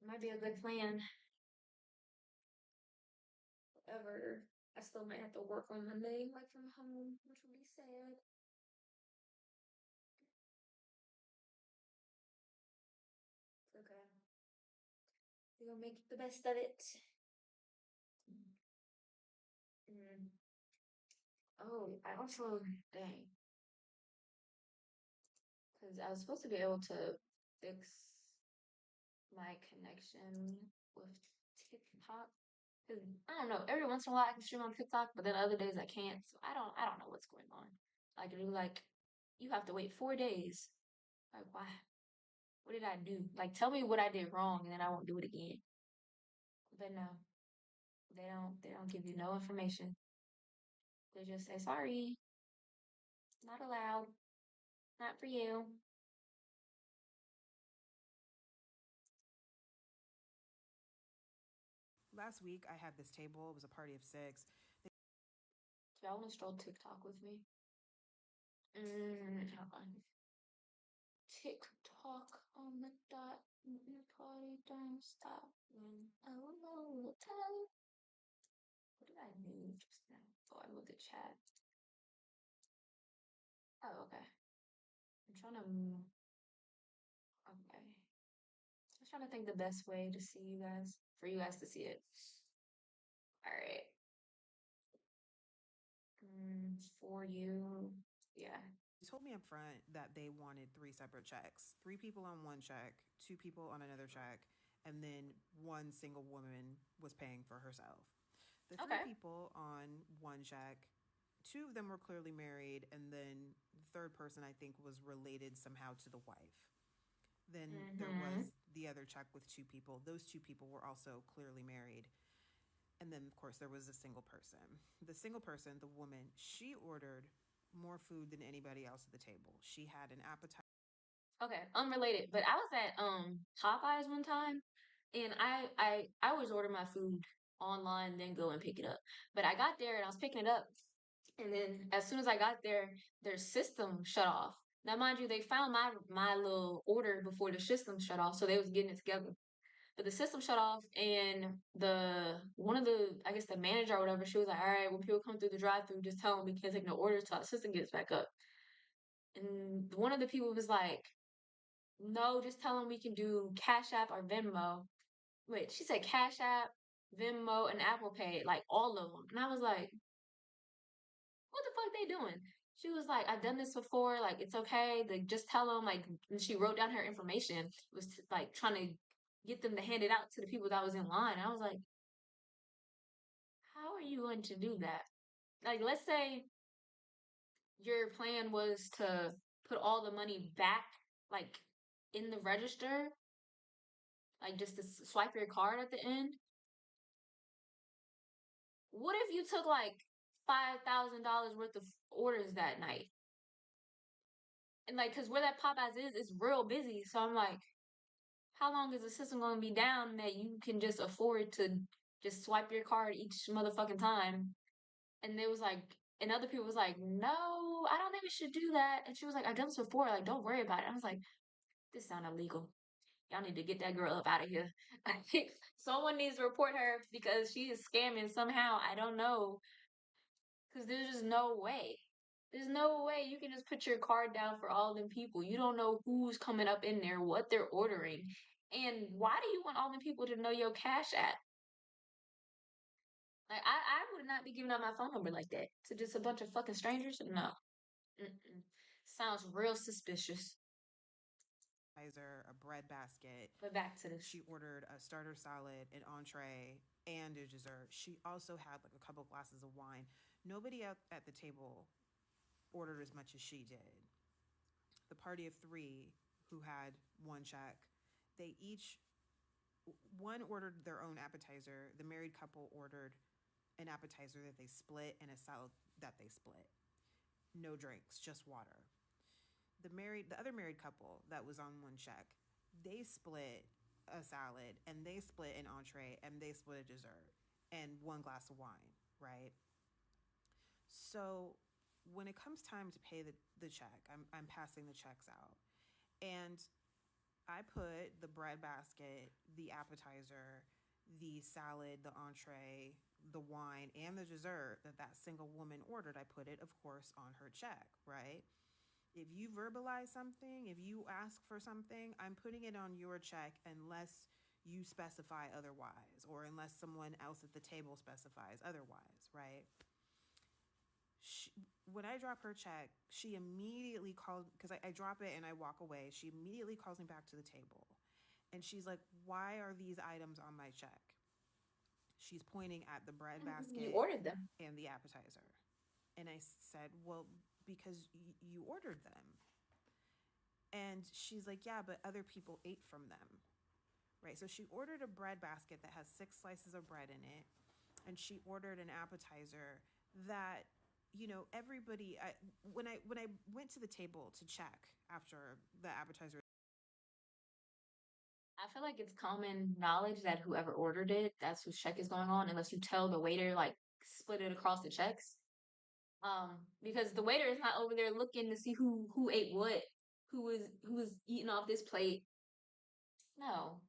Might be a good plan. However, I still might have to work on Monday, like from home, which will be sad. It's okay. We're gonna make the best of it. Oh, I also, dang. Because I was supposed to be able to fix my connection with TikTok. Cause I don't know. Every once in a while I can stream on TikTok, but then other days I can't. So I don't know what's going on. Like it'll be like, you have to wait 4 days. Like why? What did I do? Like tell me what I did wrong, and then I won't do it again. But no, they don't give you no information. They just say sorry, not allowed, not for you. Last week, I had this table. It was a party of 6. Do y'all want to stroll TikTok with me? Hold on. TikTok on the dot. Party don't stop when I will know the time. What did I move just now? Oh, I moved the chat. Oh, okay. I'm trying to move. Okay. I was trying to think the best way to see you guys, for you guys to see it. All right. For you, yeah. They told me up front that they wanted 3 separate checks. 3 people on one check, 2 people on another check, and then one single woman was paying for herself. The 3 people on one check, 2 of them were clearly married, and then the third person I think was related somehow to the wife. Then there was the other check with 2 people. Those 2 people were also clearly married. And then, of course, there was a single person. The single person, the woman, she ordered more food than anybody else at the table. She had an appetizer. Okay, unrelated, but I was at Popeyes one time, and I always order my food online, then go and pick it up. But I got there and I was picking it up, and then as soon as I got there, their system shut off. Now, mind you, they found my little order before the system shut off, so they was getting it together. But the system shut off, and one of the I guess the manager or whatever, she was like, "All right, when people come through the drive-through, just tell them we can't take no orders till the system gets back up." And one of the people was like, "No, just tell them we can do Cash App or Venmo." Wait, she said Cash App, Venmo, and Apple Pay, like all of them. And I was like, "What the fuck they doing?" She was like, "I've done this before. Like it's okay. Like just tell them." Like and she wrote down her information. Was like trying to get them to hand it out to the people that was in line. I was like, "How are you going to do that?" Like, let's say your plan was to put all the money back, like in the register, like just to swipe your card at the end. What if you took like $5,000 worth of orders that night? And like, cause where that Popeyes is, it's real busy. So I'm like, how long is the system gonna be down that you can just afford to just swipe your card each motherfucking time? And they was like, and other people was like, no, I don't think we should do that. And she was like, I've done this before. Like, don't worry about it. I was like, this sounds illegal. Y'all need to get that girl up out of here. I think someone needs to report her because she is scamming somehow. I don't know. Because there's just no way. There's no way you can just put your card down for all them people. You don't know who's coming up in there, what they're ordering. And why do you want all them people to know your Cash App? Like, I would not be giving out my phone number like that to just a bunch of fucking strangers. No. Mm-mm. Sounds real suspicious. A bread basket. But back to this. She ordered a starter salad, an entree, and a dessert. She also had like a couple glasses of wine. Nobody at the table ordered as much as she did. The party of 3 who had one check, one ordered their own appetizer. The married couple ordered an appetizer that they split and a salad that they split. No drinks, just water. the other married couple that was on one check, they split a salad and they split an entree and they split a dessert and one glass of wine, right? So when it comes time to pay the check, I'm passing the checks out. And I put the bread basket, the appetizer, the salad, the entree, the wine, and the dessert that single woman ordered. I put it, of course, on her check, right? If you verbalize something, if you ask for something, I'm putting it on your check unless you specify otherwise, or unless someone else at the table specifies otherwise, right? When I drop her check, she immediately calls, because I drop it and I walk away. She immediately calls me back to the table. And she's like, why are these items on my check? She's pointing at the bread basket. You ordered them. And the appetizer. And I said, well, because you ordered them. And she's like, yeah, but other people ate from them. Right? So she ordered a bread basket that has 6 slices of bread in it. And she ordered an appetizer that, you know, everybody, when I went to the table to check after the appetizer, I feel like it's common knowledge that whoever ordered it, that's whose check is going on, unless you tell the waiter, like, split it across the checks. Because the waiter is not over there looking to see who ate what, who was eating off this plate. No.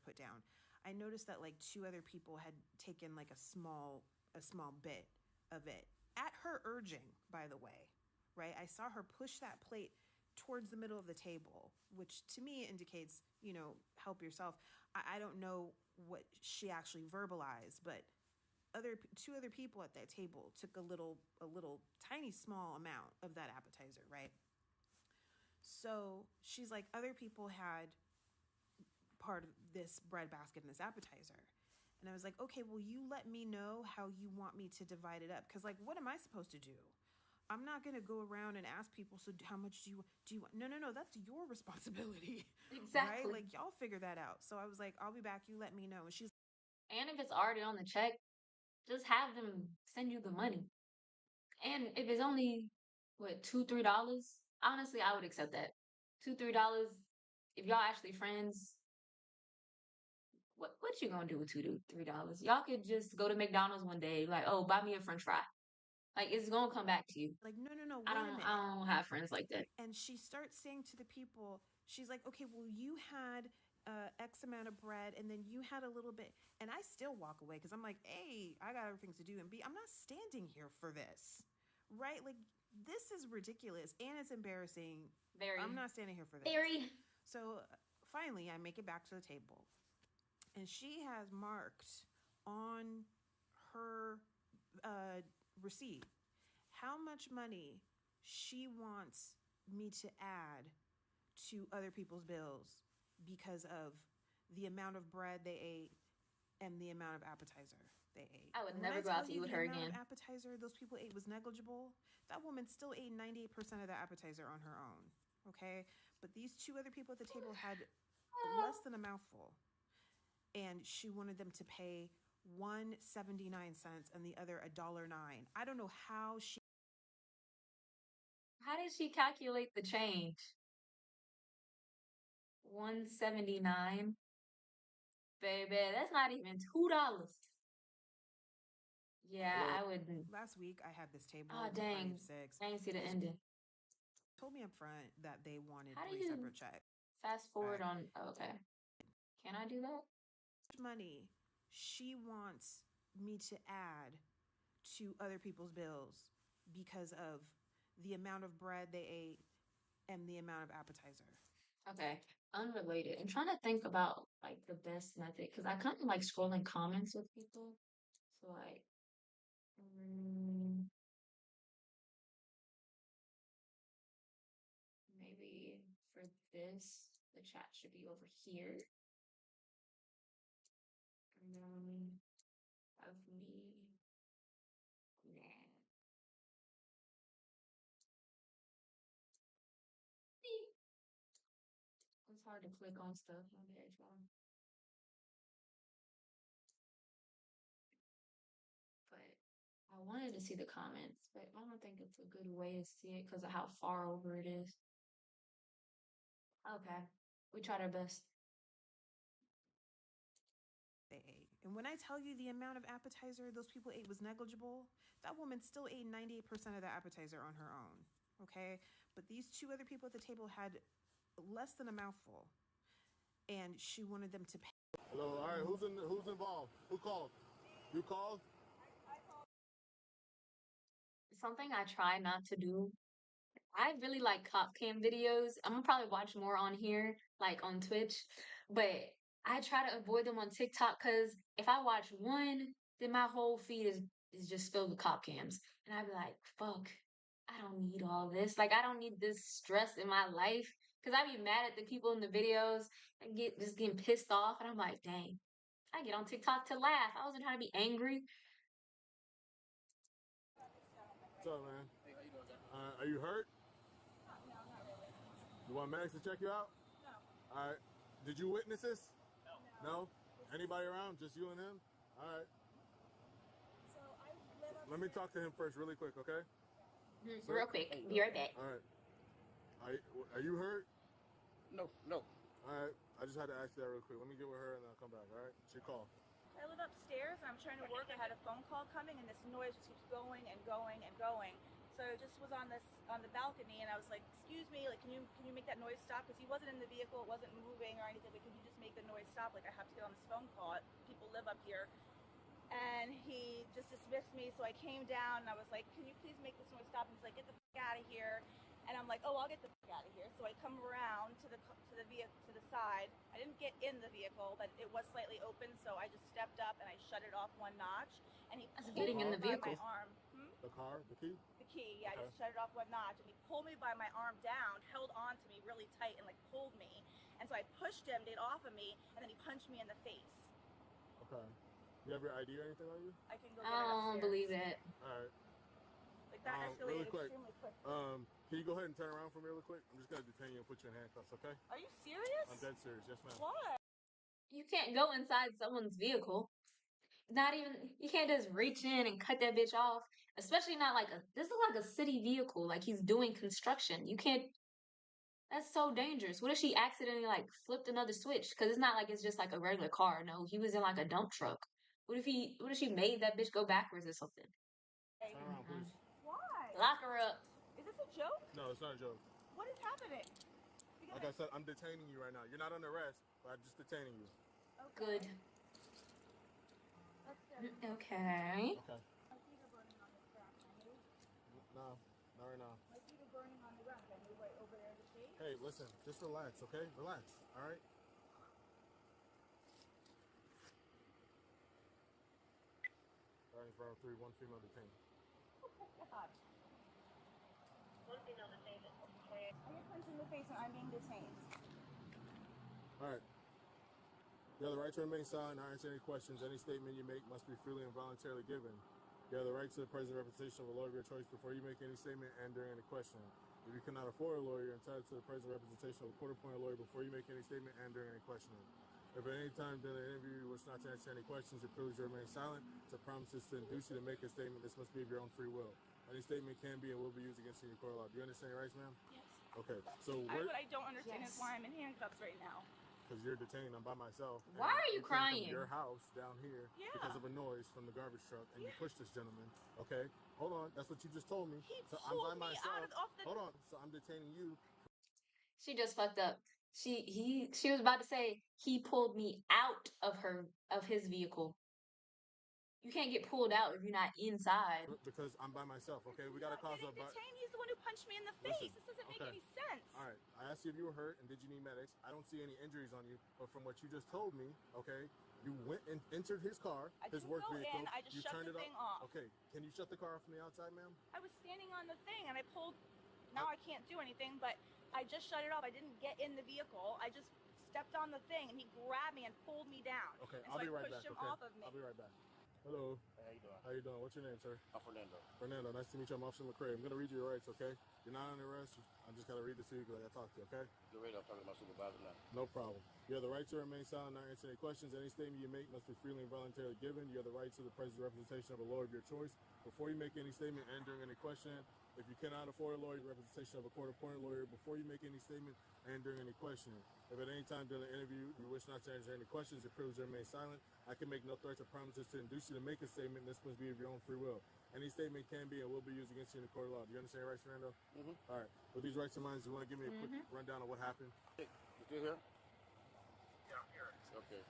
put down. I noticed that like 2 other people had taken like a small bit of it at her urging, by the way, right? I saw her push that plate towards the middle of the table, which to me indicates, you know, help yourself. I don't know what she actually verbalized, but 2 other people at that table took a little tiny small amount of that appetizer, right? So she's like, other people had part of this bread basket and this appetizer. And I was like, okay, well, you let me know how you want me to divide it up. Because, like, what am I supposed to do? I'm not going to go around and ask people, so how much do you want? No, that's your responsibility. Exactly. Right? Like, y'all figure that out. So I was like, I'll be back. You let me know. And she's And if it's already on the check, just have them send you the money. And if it's only, what, $2-3, honestly, I would accept that. $2-3. If y'all actually friends, what you gonna do with $2-3? Y'all could just go to McDonald's one day, like, oh, buy me a French fry. Like, it's gonna come back to you. like, no, I don't have friends like that. And she starts saying to the people, she's like, okay, well, you had X amount of bread, and then you had a little bit. And I still walk away because I'm like, A, I got other things to do, and B, I'm not standing here for this, right? Like, this is ridiculous, and it's embarrassing. Very. I'm not standing here for this. Very. So finally, I make it back to the table, and she has marked on her receipt how much money she wants me to add to other people's bills because of the amount of bread they ate and the amount of appetizer they ate. I would never go out to eat with her again. The amount of appetizer those people ate was negligible. That woman still ate 98% of the appetizer on her own. Okay? But these 2 other people at the table had less than a mouthful. And she wanted them to pay $1.79 and the other $1.09. I don't know how she. How did she calculate the change? $1.79, baby. That's not even $2. Yeah, I would. Last week I had this table. Oh dang! 6. I didn't see the ending. Told me up front that they wanted How do 3 you separate checks. fast forward on? Oh, okay. Can I do that? Money she wants me to add to other people's bills because of the amount of bread they ate and the amount of appetizer. Okay, unrelated. I'm trying to think about like the best method because I kind of like scrolling comments with people. So like, maybe for this, the chat should be over here. Of me. Nah. It's hard to click on stuff. My bad, y'all. But I wanted to see the comments, but I don't think it's a good way to see it because of how far over it is. Okay. We tried our best. They ate. And when I tell you the amount of appetizer those people ate was negligible, that woman still ate 98% of the appetizer on her own. Okay? But these two other people at the table had less than a mouthful. And she wanted them to pay. Hello, all right, who's involved? Who called? You called? Something I try not to do. I really like cop cam videos. I'm gonna probably watch more on here, like on Twitch, but I try to avoid them on TikTok because if I watch one, then my whole feed is just filled with cop cams, and I'd be like, "Fuck, I don't need all this. Like, I don't need this stress in my life." Because I be mad at the people in the videos and getting pissed off, and I'm like, "Dang, I get on TikTok to laugh. I wasn't trying to be angry." What's up, man? Are you hurt? You want Max to check you out? No. All right. Did you witness this? No. No? Anybody around? Just you and him? All right. So let me talk to him first really quick, okay? Real quick. Be right back. All right. Are you hurt? No. All right. I just had to ask you that real quick. Let me get with her and I'll come back, all right? She called. I live upstairs and I'm trying to work. I had a phone call coming and this noise just keeps going and going and going. So I just was on the balcony and I was like, "Excuse me, like can you make that noise stop?" Because he wasn't in the vehicle, it wasn't moving or anything. But can you just make the noise stop? Like I have to get on this phone call. People live up here. And he just dismissed me. So I came down and I was like, "Can you please make this noise stop?" And he's like, "Get the fuck out of here." And I'm like, "Oh, I'll get the fuck out of here." So I come around to the vehicle to the side. I didn't get in the vehicle, but it was slightly open. So I just stepped up and I shut it off one notch. And he pulled getting in me the by vehicle. my arm. The car? The key? The key, yeah. Okay. I just shut it off one notch, and he pulled me by my arm down, held on to me really tight, and like pulled me. And so I pushed him to get off of me, and then he punched me in the face. Okay. You have your ID or anything on you? I can go get it I don't upstairs. believe it. All right. Like that escalated really quick. extremely quick. Can you go ahead and turn around for me really quick? I'm just gonna detain you and put you in handcuffs, okay? Are you serious? I'm dead serious. Yes, ma'am. Why? You can't go inside someone's vehicle. Not even, you can't just reach in and cut that bitch off. Especially not like this is like a city vehicle. Like he's doing construction. You can't, that's so dangerous. What if she accidentally like flipped another switch? Because it's not like it's just like a regular car. No, he was in like a dump truck. What if she made that bitch go backwards or something? Turn around, please. Why? Lock her up. Is this a joke? No, it's not a joke. What is happening? Like I said, I'm detaining you right now. You're not under arrest, but I'm just detaining you. Good. Okay. Okay. My feet are burning on this ground. Can I move? No, not right now. My feet are burning on the ground. Can I move right over there to shade? Hey, listen, just relax, okay? Relax, all right? Starting round 3, 1 female detained. God. One female detained. I get punched in the face and I'm being detained. All right. You have the right to remain silent, not answer any questions. Any statement you make must be freely and voluntarily given. You have the right to the present representation of a lawyer of your choice before you make any statement and during any questioning. If you cannot afford a lawyer, you're entitled to the present representation of a court-appointed lawyer before you make any statement and during any questioning. If at any time during the interview you wish not to answer any questions, you're privileged to remain silent. It's a promise to induce you to make a statement. This must be of your own free will. Any statement can be and will be used against you in court of law. Do you understand your rights, ma'am? Yes. Okay. So What I don't understand is why I'm in handcuffs right now. because you're detained, I'm by myself. Why are you came from crying? your house down here because of a noise from the garbage truck, and you pushed this gentleman. Okay, hold on. That's what you just told me. So I'm by myself. Hold on. So I'm detaining you. She just fucked up. She was about to say he pulled me out of his vehicle. You can't get pulled out if you're not inside. Because I'm by myself. Okay, we gotta cause a. Detained. He's the one who punched me in the face. This doesn't make any sense. All right. I asked you if you were hurt and did you need medics. I don't see any injuries on you, but from what you just told me, okay, you went and entered his car, his work vehicle. I just you shut turned the it thing off. Okay, can you shut the car off from the outside, ma'am? I was standing on the thing and I pulled. Now I can't do anything, but I just shut it off. I didn't get in the vehicle. I just stepped on the thing and he grabbed me and pulled me down. Okay, and I'll so be right I pushed back. him Okay, off of me. I'll be right back. Hello. Hey, how you doing? How you doing? What's your name, sir? I'm Fernando. Fernando, nice to meet you. I'm Officer McCray. I'm gonna read you your rights, okay? You're not under arrest. I'm just gonna read this to you because I gotta talk to you, okay? You're right. I'm talking to my supervisor now. No problem. You have the right to remain silent, not answer any questions. Any statement you make must be freely and voluntarily given. You have the right to the present representation of a lawyer of your choice. Before you make any statement and during any question, If you cannot afford a lawyer, the representation of a court-appointed lawyer before you make any statement and during any questioning. If at any time during the interview you wish not to answer any questions, your privilege to remain silent. I can make no threats or promises to induce you to make a statement. This must be of your own free will. Any statement can be and will be used against you in the court of law. Do you understand your rights, Fernando? Mm-hmm. All right. With these rights in mind, do you want to give me a quick rundown of what happened? You still here? Yeah, I'm here. Okay.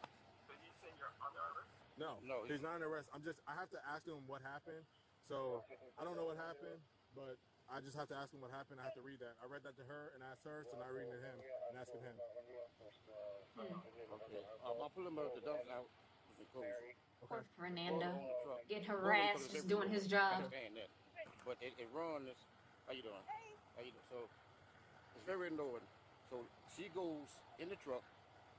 So you saying you're under arrest? No, he's not under arrest. I have to ask him what happened. So I don't know what happened, but I just have to ask him what happened. I have to read that. I read that to her and asked her, so now I'm reading to him and asking him. Okay. I'll pull him out the dump now. Poor Fernando. Getting harassed, just doing his job. I understand that. But it runs. How you doing? How you doing? So it's very annoying. So she goes in the truck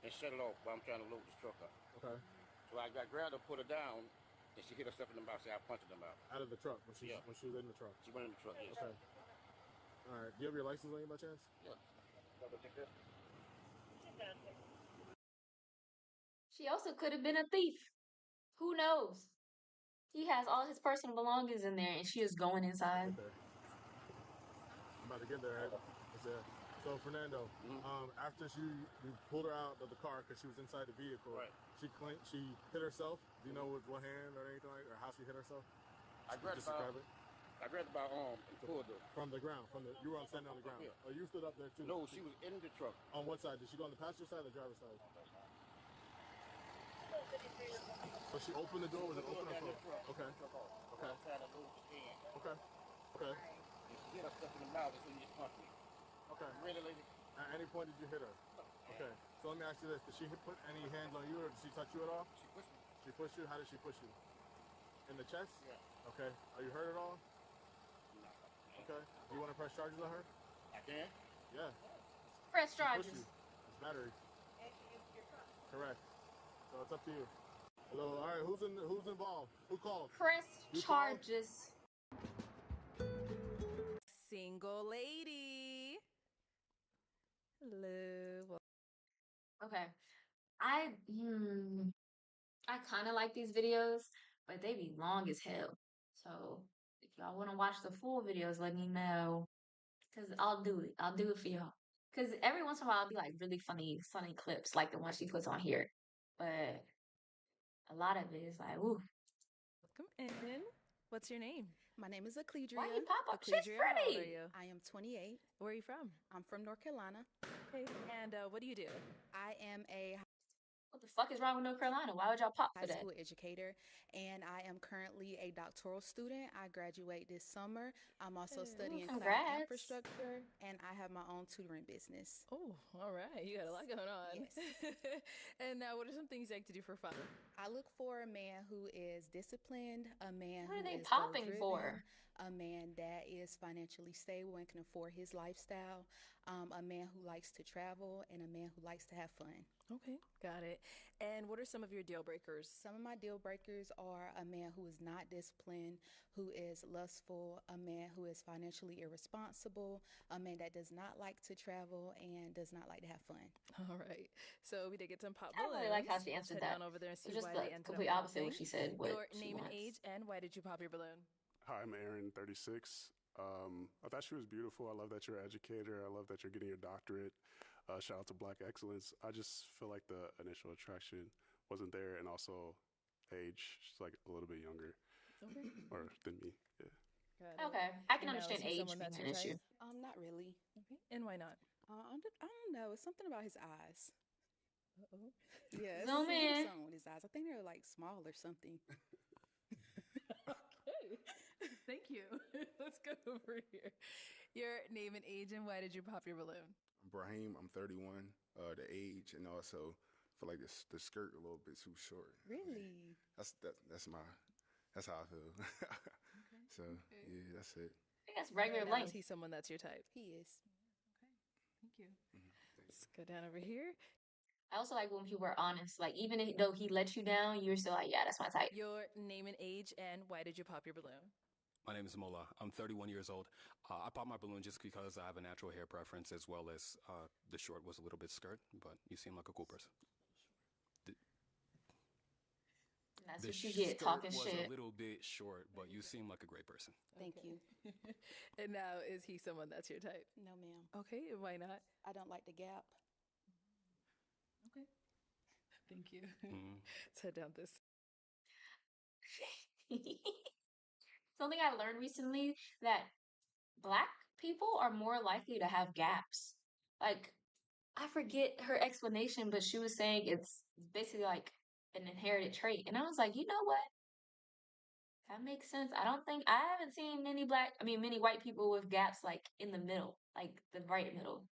and shut it off while I'm trying to load this truck up. Okay. So I grabbed her, put her down, and she hit herself in the mouth. So I punched her in the mouth. Out of the truck when she was in the truck. She went in the truck. Yes. Okay. All right. Do you have your license on you by chance? Yeah. She also could have been a thief. Who knows? He has all his personal belongings in there, and she is going inside. I'm about to get there. Right? So Fernando, after you pulled her out of the car because she was inside the vehicle, she hit herself. Do you know with what hand or anything like, or how she hit herself? I grabbed about arm and pulled her from the ground. You were standing on the ground. Oh, you stood up there too. No, she was in the truck. On what side? Did she go on the passenger side or the driver's side? So she opened the door. Was it open or closed? Okay. Okay. Okay. Okay. And she hit her stuff in the mouth, and so you just punched me. Okay. Really, lady? At any point did you hit her? Okay. So let me ask you this: did she put any hands on you, or did she touch you at all? She pushed me. She pushed you. How did she push you? In the chest? Yeah. Okay. Are you hurt at all? No. Okay. Do you want to press charges on her? I can. Yeah. Press charges. It's battery. Correct. So it's up to you. Hello. All right. Who's involved? Who called? Press charges. Single lady. Hello. Okay. I kind of like these videos, but they be long as hell. So if y'all want to watch the full videos, let me know, because I'll do it. I'll do it for y'all. Because every once in a while, I'll be like really funny clips, like the one she puts on here. But a lot of it is like, ooh. Welcome in. What's your name? My name is Eccledria. Why you pop up? She's Eccledria, how old pretty. are you? I am 28. Where are you from? I'm from North Carolina. Okay. And what do you do? I am a What the fuck is wrong with North Carolina? Why would y'all pop for high that? school educator, and I am currently a doctoral student. I graduate this summer. I'm also studying cloud congrats. infrastructure, and I have my own tutoring business. Oh, all right. You got a lot going on. Yes. And what are some things you like to do for fun? I look for a man who is disciplined, a man What who are they is popping goal-driven, for? a man that is financially stable and can afford his lifestyle, a man who likes to travel, and a man who likes to have fun. Okay, got it. And what are some of your deal breakers? Some of my deal breakers are a man who is not disciplined, who is lustful, a man who is financially irresponsible, a man that does not like to travel and does not like to have fun. All right. So we did get some pop I balloons. really like how she answered Let's head that. down over there and see It's just why the they ended complete up opposite of what popping. she said. What Your she name and wants. age, and why did you pop your balloon? Hi, I'm Aaron, 36. I thought she was beautiful. I love that you're an educator. I love that you're getting your doctorate. Shout out to Black Excellence. I just feel like the initial attraction wasn't there, and also age. She's like a little bit younger, Okay. or than me. Yeah. Got it. Okay, I can And now, understand is he age someone being that's an your issue. type? Not really. Okay. And why not? I don't know. It's something about his eyes. Uh-oh. Yeah, Zoom in. something with his eyes. I think they're like small or something. Okay. Thank you. Let's go over here. Your name and age, and why did you pop your balloon? I'm Brahim. I'm 31. The age, and also feel like the skirt a little bit too short. Really? That's how I feel. Okay. So yeah, that's it. I think that's regular Now, is length. he someone that's your type? He is. Thank you. Let's go down over here. I also like when people are honest. Like even though he let you down, you're still like, yeah, that's my type. Your name and age, and why did you pop your balloon? My name is Mola. I'm 31 years old. I popped my balloon just because I have a natural hair preference, as well as the short was a little bit skirt, but you seem like a cool person. That's The what you get, skirt talking was shit. a little bit short, but you seem like a great person. Thank you. And now, is he someone that's your type? No, ma'am. Okay, and why not? I don't like the gap. Okay. Thank you. Let's head down this. Something I learned recently that black people are more likely to have gaps. Like, I forget her explanation, but she was saying it's basically like an inherited trait. And I was like, you know what? That makes sense. I haven't seen many white people with gaps like in the middle, like the right middle.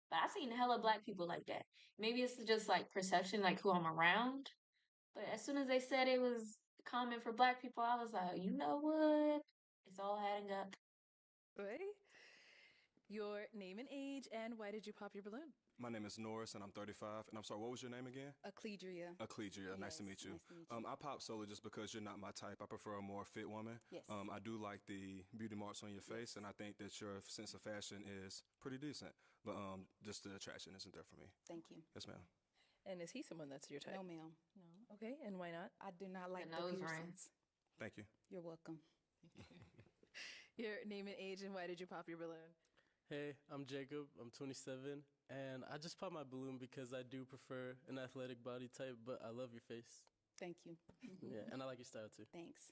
But I've seen hella black people like that. Maybe it's just like perception, like who I'm around. But as soon as they said it was common for black people, I was like, you know what? It's all adding up. Right? Your name and age, and why did you pop your balloon? My name is Norris, and I'm 35. And I'm sorry, what was your name again? Eccledria. Eccledria, nice to meet you. Nice to meet you. I pop solely just because you're not my type. I prefer a more fit woman. Yes. I do like the beauty marks on your face, and I think that your sense of fashion is pretty decent. But just the attraction isn't there for me. Thank you. Yes, ma'am. And is he someone that's your type? No, ma'am. No. Okay, and why not? I do not like The the nose ring. piercings. Thank you. You're welcome. Your name and age, and why did you pop your balloon? Hey, I'm Jacob. I'm 27, and I just popped my balloon because I do prefer an athletic body type, but I love your face. Thank you. Yeah, and I like your style too. Thanks.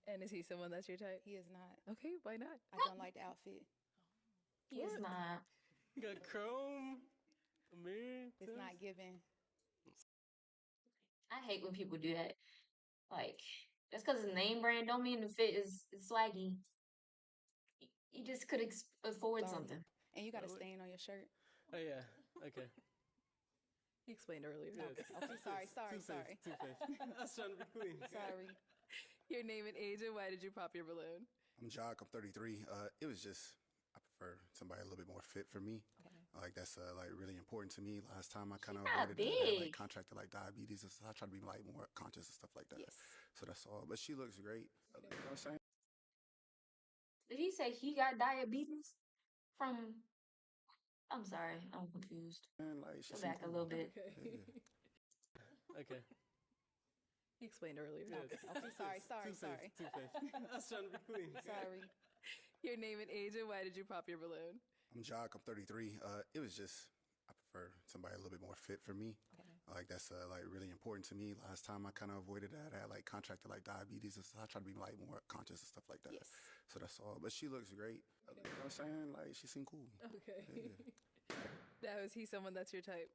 And is he someone that's your type? He is not. Okay, why not? I don't like the outfit. He is not. You got chrome, a mirror. It's not giving. I hate when people do that. Like, just because it's name brand don't mean the fit is swaggy. You just could afford Sorry. something. And you got a stain on your shirt. Oh yeah. Okay. He explained earlier. Okay, sorry. Two-faced. I was trying to be clean. Sorry. Your name and age, and why did you pop your balloon? I'm Jock. I'm 33. It was just I prefer somebody a little bit more fit for me. Okay. Like that's like really important to me. Last time I kind of not avoided that. I had, big. like contracted like diabetes and stuff. I try to be like more conscious and stuff like that. Yes. So that's all. But she looks great. You know what I'm saying? Did he say he got diabetes from? I'm sorry, I'm confused. And like she Go back a little bit. Okay. He explained earlier. Okay, sorry. Two-faced. I was trying to be clean. Sorry. Your name and age, and why did you pop your balloon? I'm Jock. I'm 33. It was just I prefer somebody a little bit more fit for me. Okay. Like that's like really important to me. Last time I kind of avoided that. I had like contracted like diabetes and stuff. I try to be like more conscious and stuff like that. Yes. So that's all. But she looks great. You know what I'm saying? Like she seemed cool. Okay. Yeah. Now, is he someone that's your type?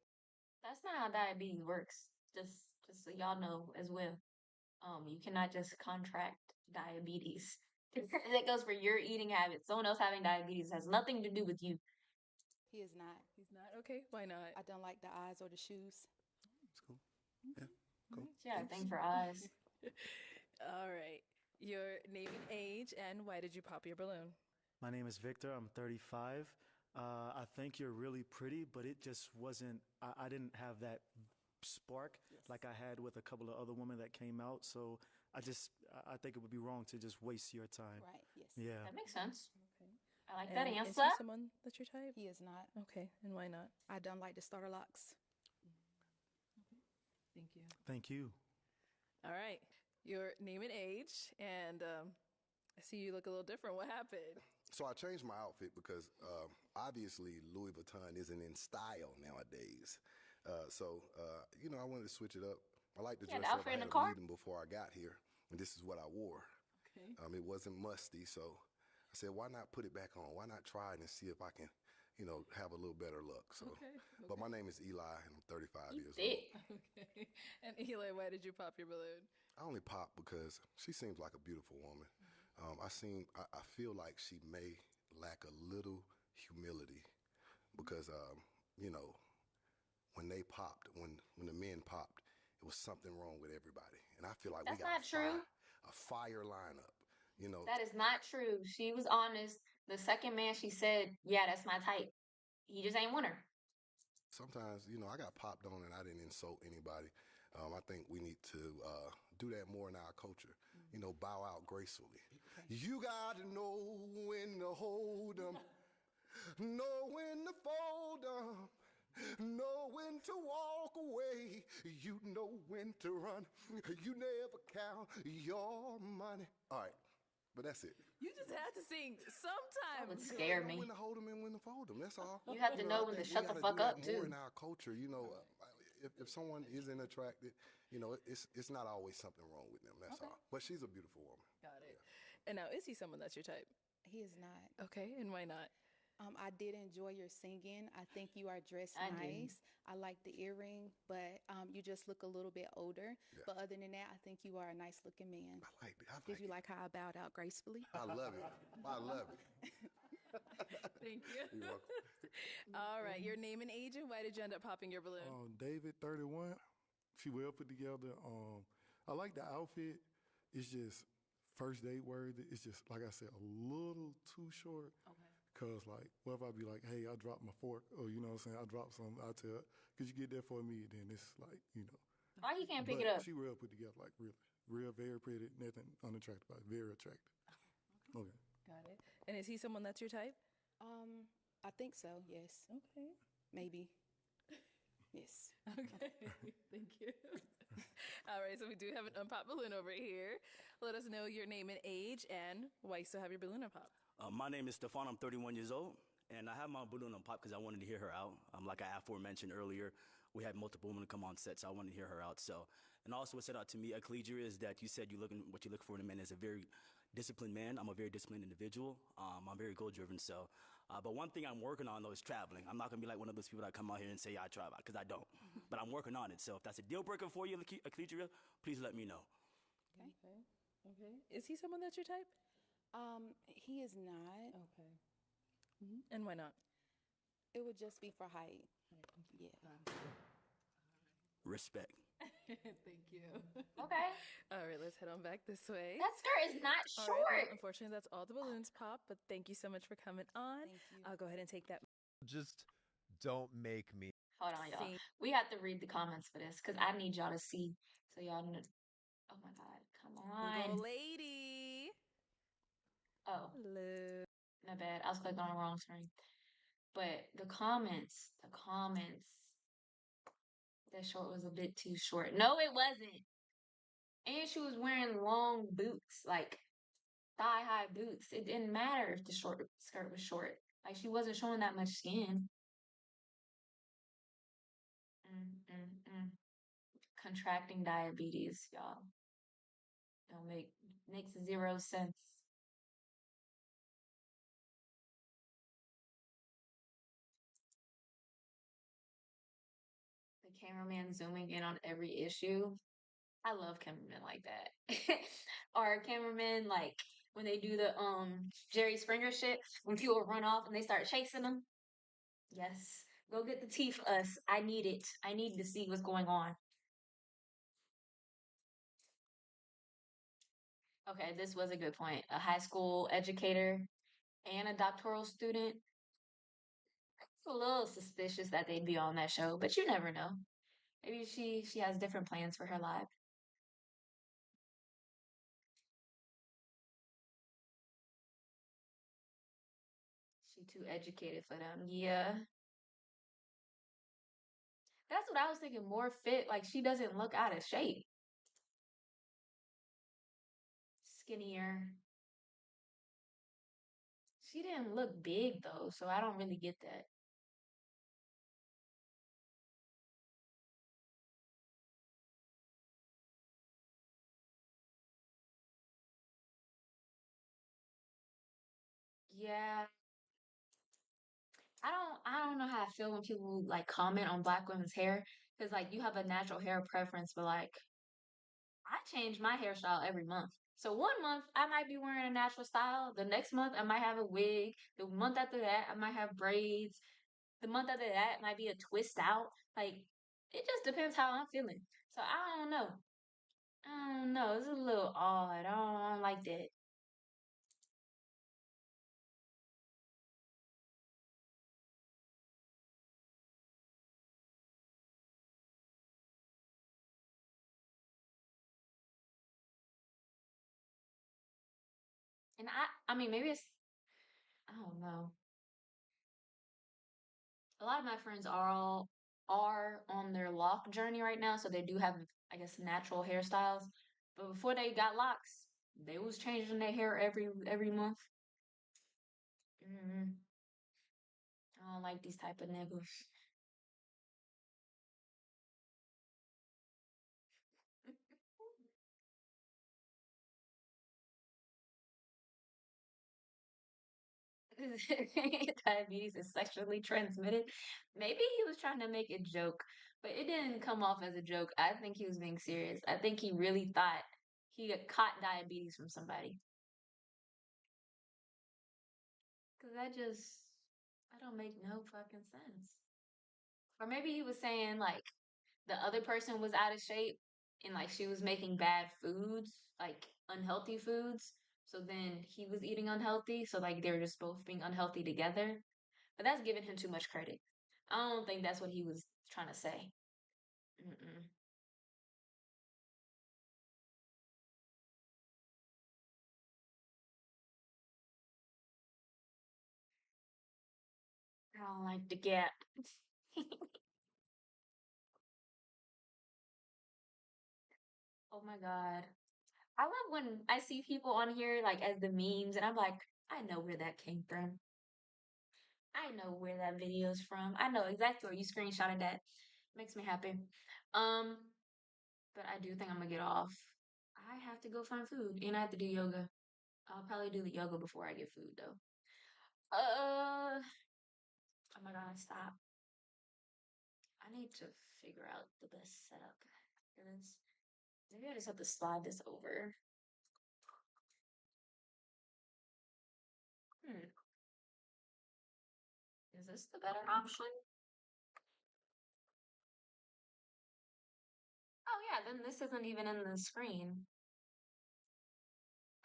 That's not how diabetes works. Just so y'all know as well. You cannot just contract diabetes. That goes for your eating habits. Someone else having diabetes has nothing to do with you. He is not. He's not? Okay, why not? I don't like the eyes or the shoes. It's cool. Yeah. Cool. She got a thing for eyes. All right. Your name and age, and why did you pop your balloon? My name is Victor. I'm 35. I think you're really pretty, but it just wasn't, I didn't have that spark like I had with a couple of other women that came out. So I think it would be wrong to just waste your time. Right, yes. Yeah. That makes sense. Okay. I like that And answer. Is he someone that's your type? He is not. Okay, and why not? I don't like the starter locks. Thank you. Thank you. All right. Your name and age, and I see you look a little different. What happened? So I changed my outfit because obviously Louis Vuitton isn't in style nowadays. I wanted to switch it up. I like to dress up. I had a meeting before I got here, and this is what I wore. Okay. It wasn't musty, so I said, why not put it back on? Why not try it and see if I can, have a little better luck. So, Okay. But my name is Eli, and I'm 35 years old. Okay. And Eli, why did you pop your balloon? I only pop because she seems like a beautiful woman. I feel like she may lack a little humility because, when they popped, when the men popped, it was something wrong with everybody. And I feel like That's we got not true. a fire lineup, That is not true. She was honest. The second man, she said, yeah, that's my type. He just ain't want her. Sometimes, I got popped on and I didn't insult anybody. I think we need to do that more in our culture. Bow out gracefully. Okay. You got to know when to hold them, know when to fold them, Know when to walk away. You know when to run. You never count your money. All right, but that's it. You just have to sing sometimes. That would scare me. When to hold them and when to fold them. That's all. You have to know when to shut the fuck up too. More in our culture, if someone isn't attracted, it's not always something wrong with them. That's all. But she's a beautiful woman. Got it. And now, is he someone that's your type? He is not. Okay, and why not? I did enjoy your singing. I think you are dressed nice. I like the earring, but you just look a little bit older. Yeah. But other than that, I think you are a nice looking man. I like it. Did you like how I bowed out gracefully? I love it. I love it. Thank you. You're welcome. All right, your name and age, and why did you end up popping your balloon? David, 31. She well put together. I like the outfit. It's just first date worthy. It's just, like I said, a little too short. Okay. Because, what if I be like, hey, I dropped my fork, or, you know what I'm saying, I dropped something, I tell her, could you get that for me? Then it's like, Why he can't pick it up? She real put together, really. Real, very pretty, nothing unattractive about it, very attractive. Okay. Got it. And is he someone that's your type? I think so, yes. Okay. Maybe. Yes. Okay. Thank you. All right, so we do have an unpopped balloon over here. Let us know your name and age and why you still have your balloon unpopped. My name is Stefan. I'm 31 years old, and I have my balloon unpopped because I wanted to hear her out. Like I aforementioned earlier, we had multiple women come on set, so I wanted to hear her out. So, and also what stood out to me, Ecclesia, is that you said what you look for in a man is a very disciplined man. I'm a very disciplined individual. I'm very goal-driven. So, but one thing I'm working on though is traveling. I'm not gonna be like one of those people that come out here and say I travel because I don't. But I'm working on it. So if that's a deal breaker for you, Ecclesia, please let me know. Okay. Is he someone that's your type? He is not. Okay. Mm-hmm. And why not? It would just be for height. Yeah. Respect. Thank you. Okay. All right, let's head on back this way. That skirt is not short. Right, well, unfortunately, that's all the balloons pop, but thank you so much for coming on. Thank you. I'll go ahead and take that. Just don't make me. Hold on, y'all. We have to read the comments for this because I need y'all to see. So y'all know. Oh my God. Come on. Go lady. Oh. Hello. My bad. I was clicking on the wrong screen. But the comments. That short was a bit too short. No, it wasn't. And she was wearing long boots, like thigh-high boots. It didn't matter if the short skirt was short. Like, she wasn't showing that much skin. Contracting diabetes, y'all. Makes zero sense. The cameraman zooming in on every issue. I love cameramen like that. Or cameramen like when they do the Jerry Springer shit, when people run off and they start chasing them. Yes. Go get the tea for us. I need it. I need to see what's going on. Okay, this was a good point. A high school educator and a doctoral student. It's a little suspicious that they'd be on that show, but you never know. Maybe she has different plans for her life. She too educated for them. Yeah. That's what I was thinking. More fit. Like, she doesn't look out of shape. Skinnier. She didn't look big, though, so I don't really get that. Yeah. I don't know how I feel when people, like, comment on Black women's hair. Because, like, you have a natural hair preference, but, like, I change my hairstyle every month. So one month I might be wearing a natural style. The next month I might have a wig. The month after that I might have braids. The month after that might be a twist out. Like, it just depends how I'm feeling. So I don't know. It's a little odd. I don't like that. And I mean, maybe it's, I don't know. A lot of my friends are on their lock journey right now, so they do have, I guess, natural hairstyles. But before they got locks, they was changing their hair every month. Mm-hmm. I don't like these type of niggas. Diabetes is sexually transmitted. Maybe he was trying to make a joke, but it didn't come off as a joke. I think he was being serious. I think he really thought he had caught diabetes from somebody. Cause I don't make no fucking sense. Or maybe he was saying like the other person was out of shape and like she was making bad foods, like unhealthy foods. So then he was eating unhealthy. So like they were just both being unhealthy together. But that's giving him too much credit. I don't think that's what he was trying to say. Mm-mm. I don't like the gap. Oh my God. I love when I see people on here like as the memes and I'm like, I know where that came from. I know where that video's from. I know exactly where you screenshotted that. Makes me happy. Um, but I do think I'm gonna get off. I have to go find food and I have to do yoga. I'll probably do the yoga before I get food though. Oh my God, stop. I need to figure out the best setup for this. Maybe I just have to slide this over. Hmm. Is this the better option? Oh yeah, then this isn't even in the screen.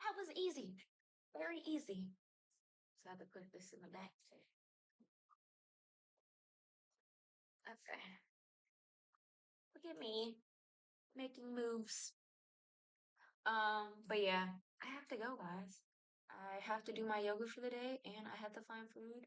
That was easy. Very easy. So I have to put this in the back. Okay. Look at me making moves. But yeah, I have to go, guys. I have to do my yoga for the day and I have to find food.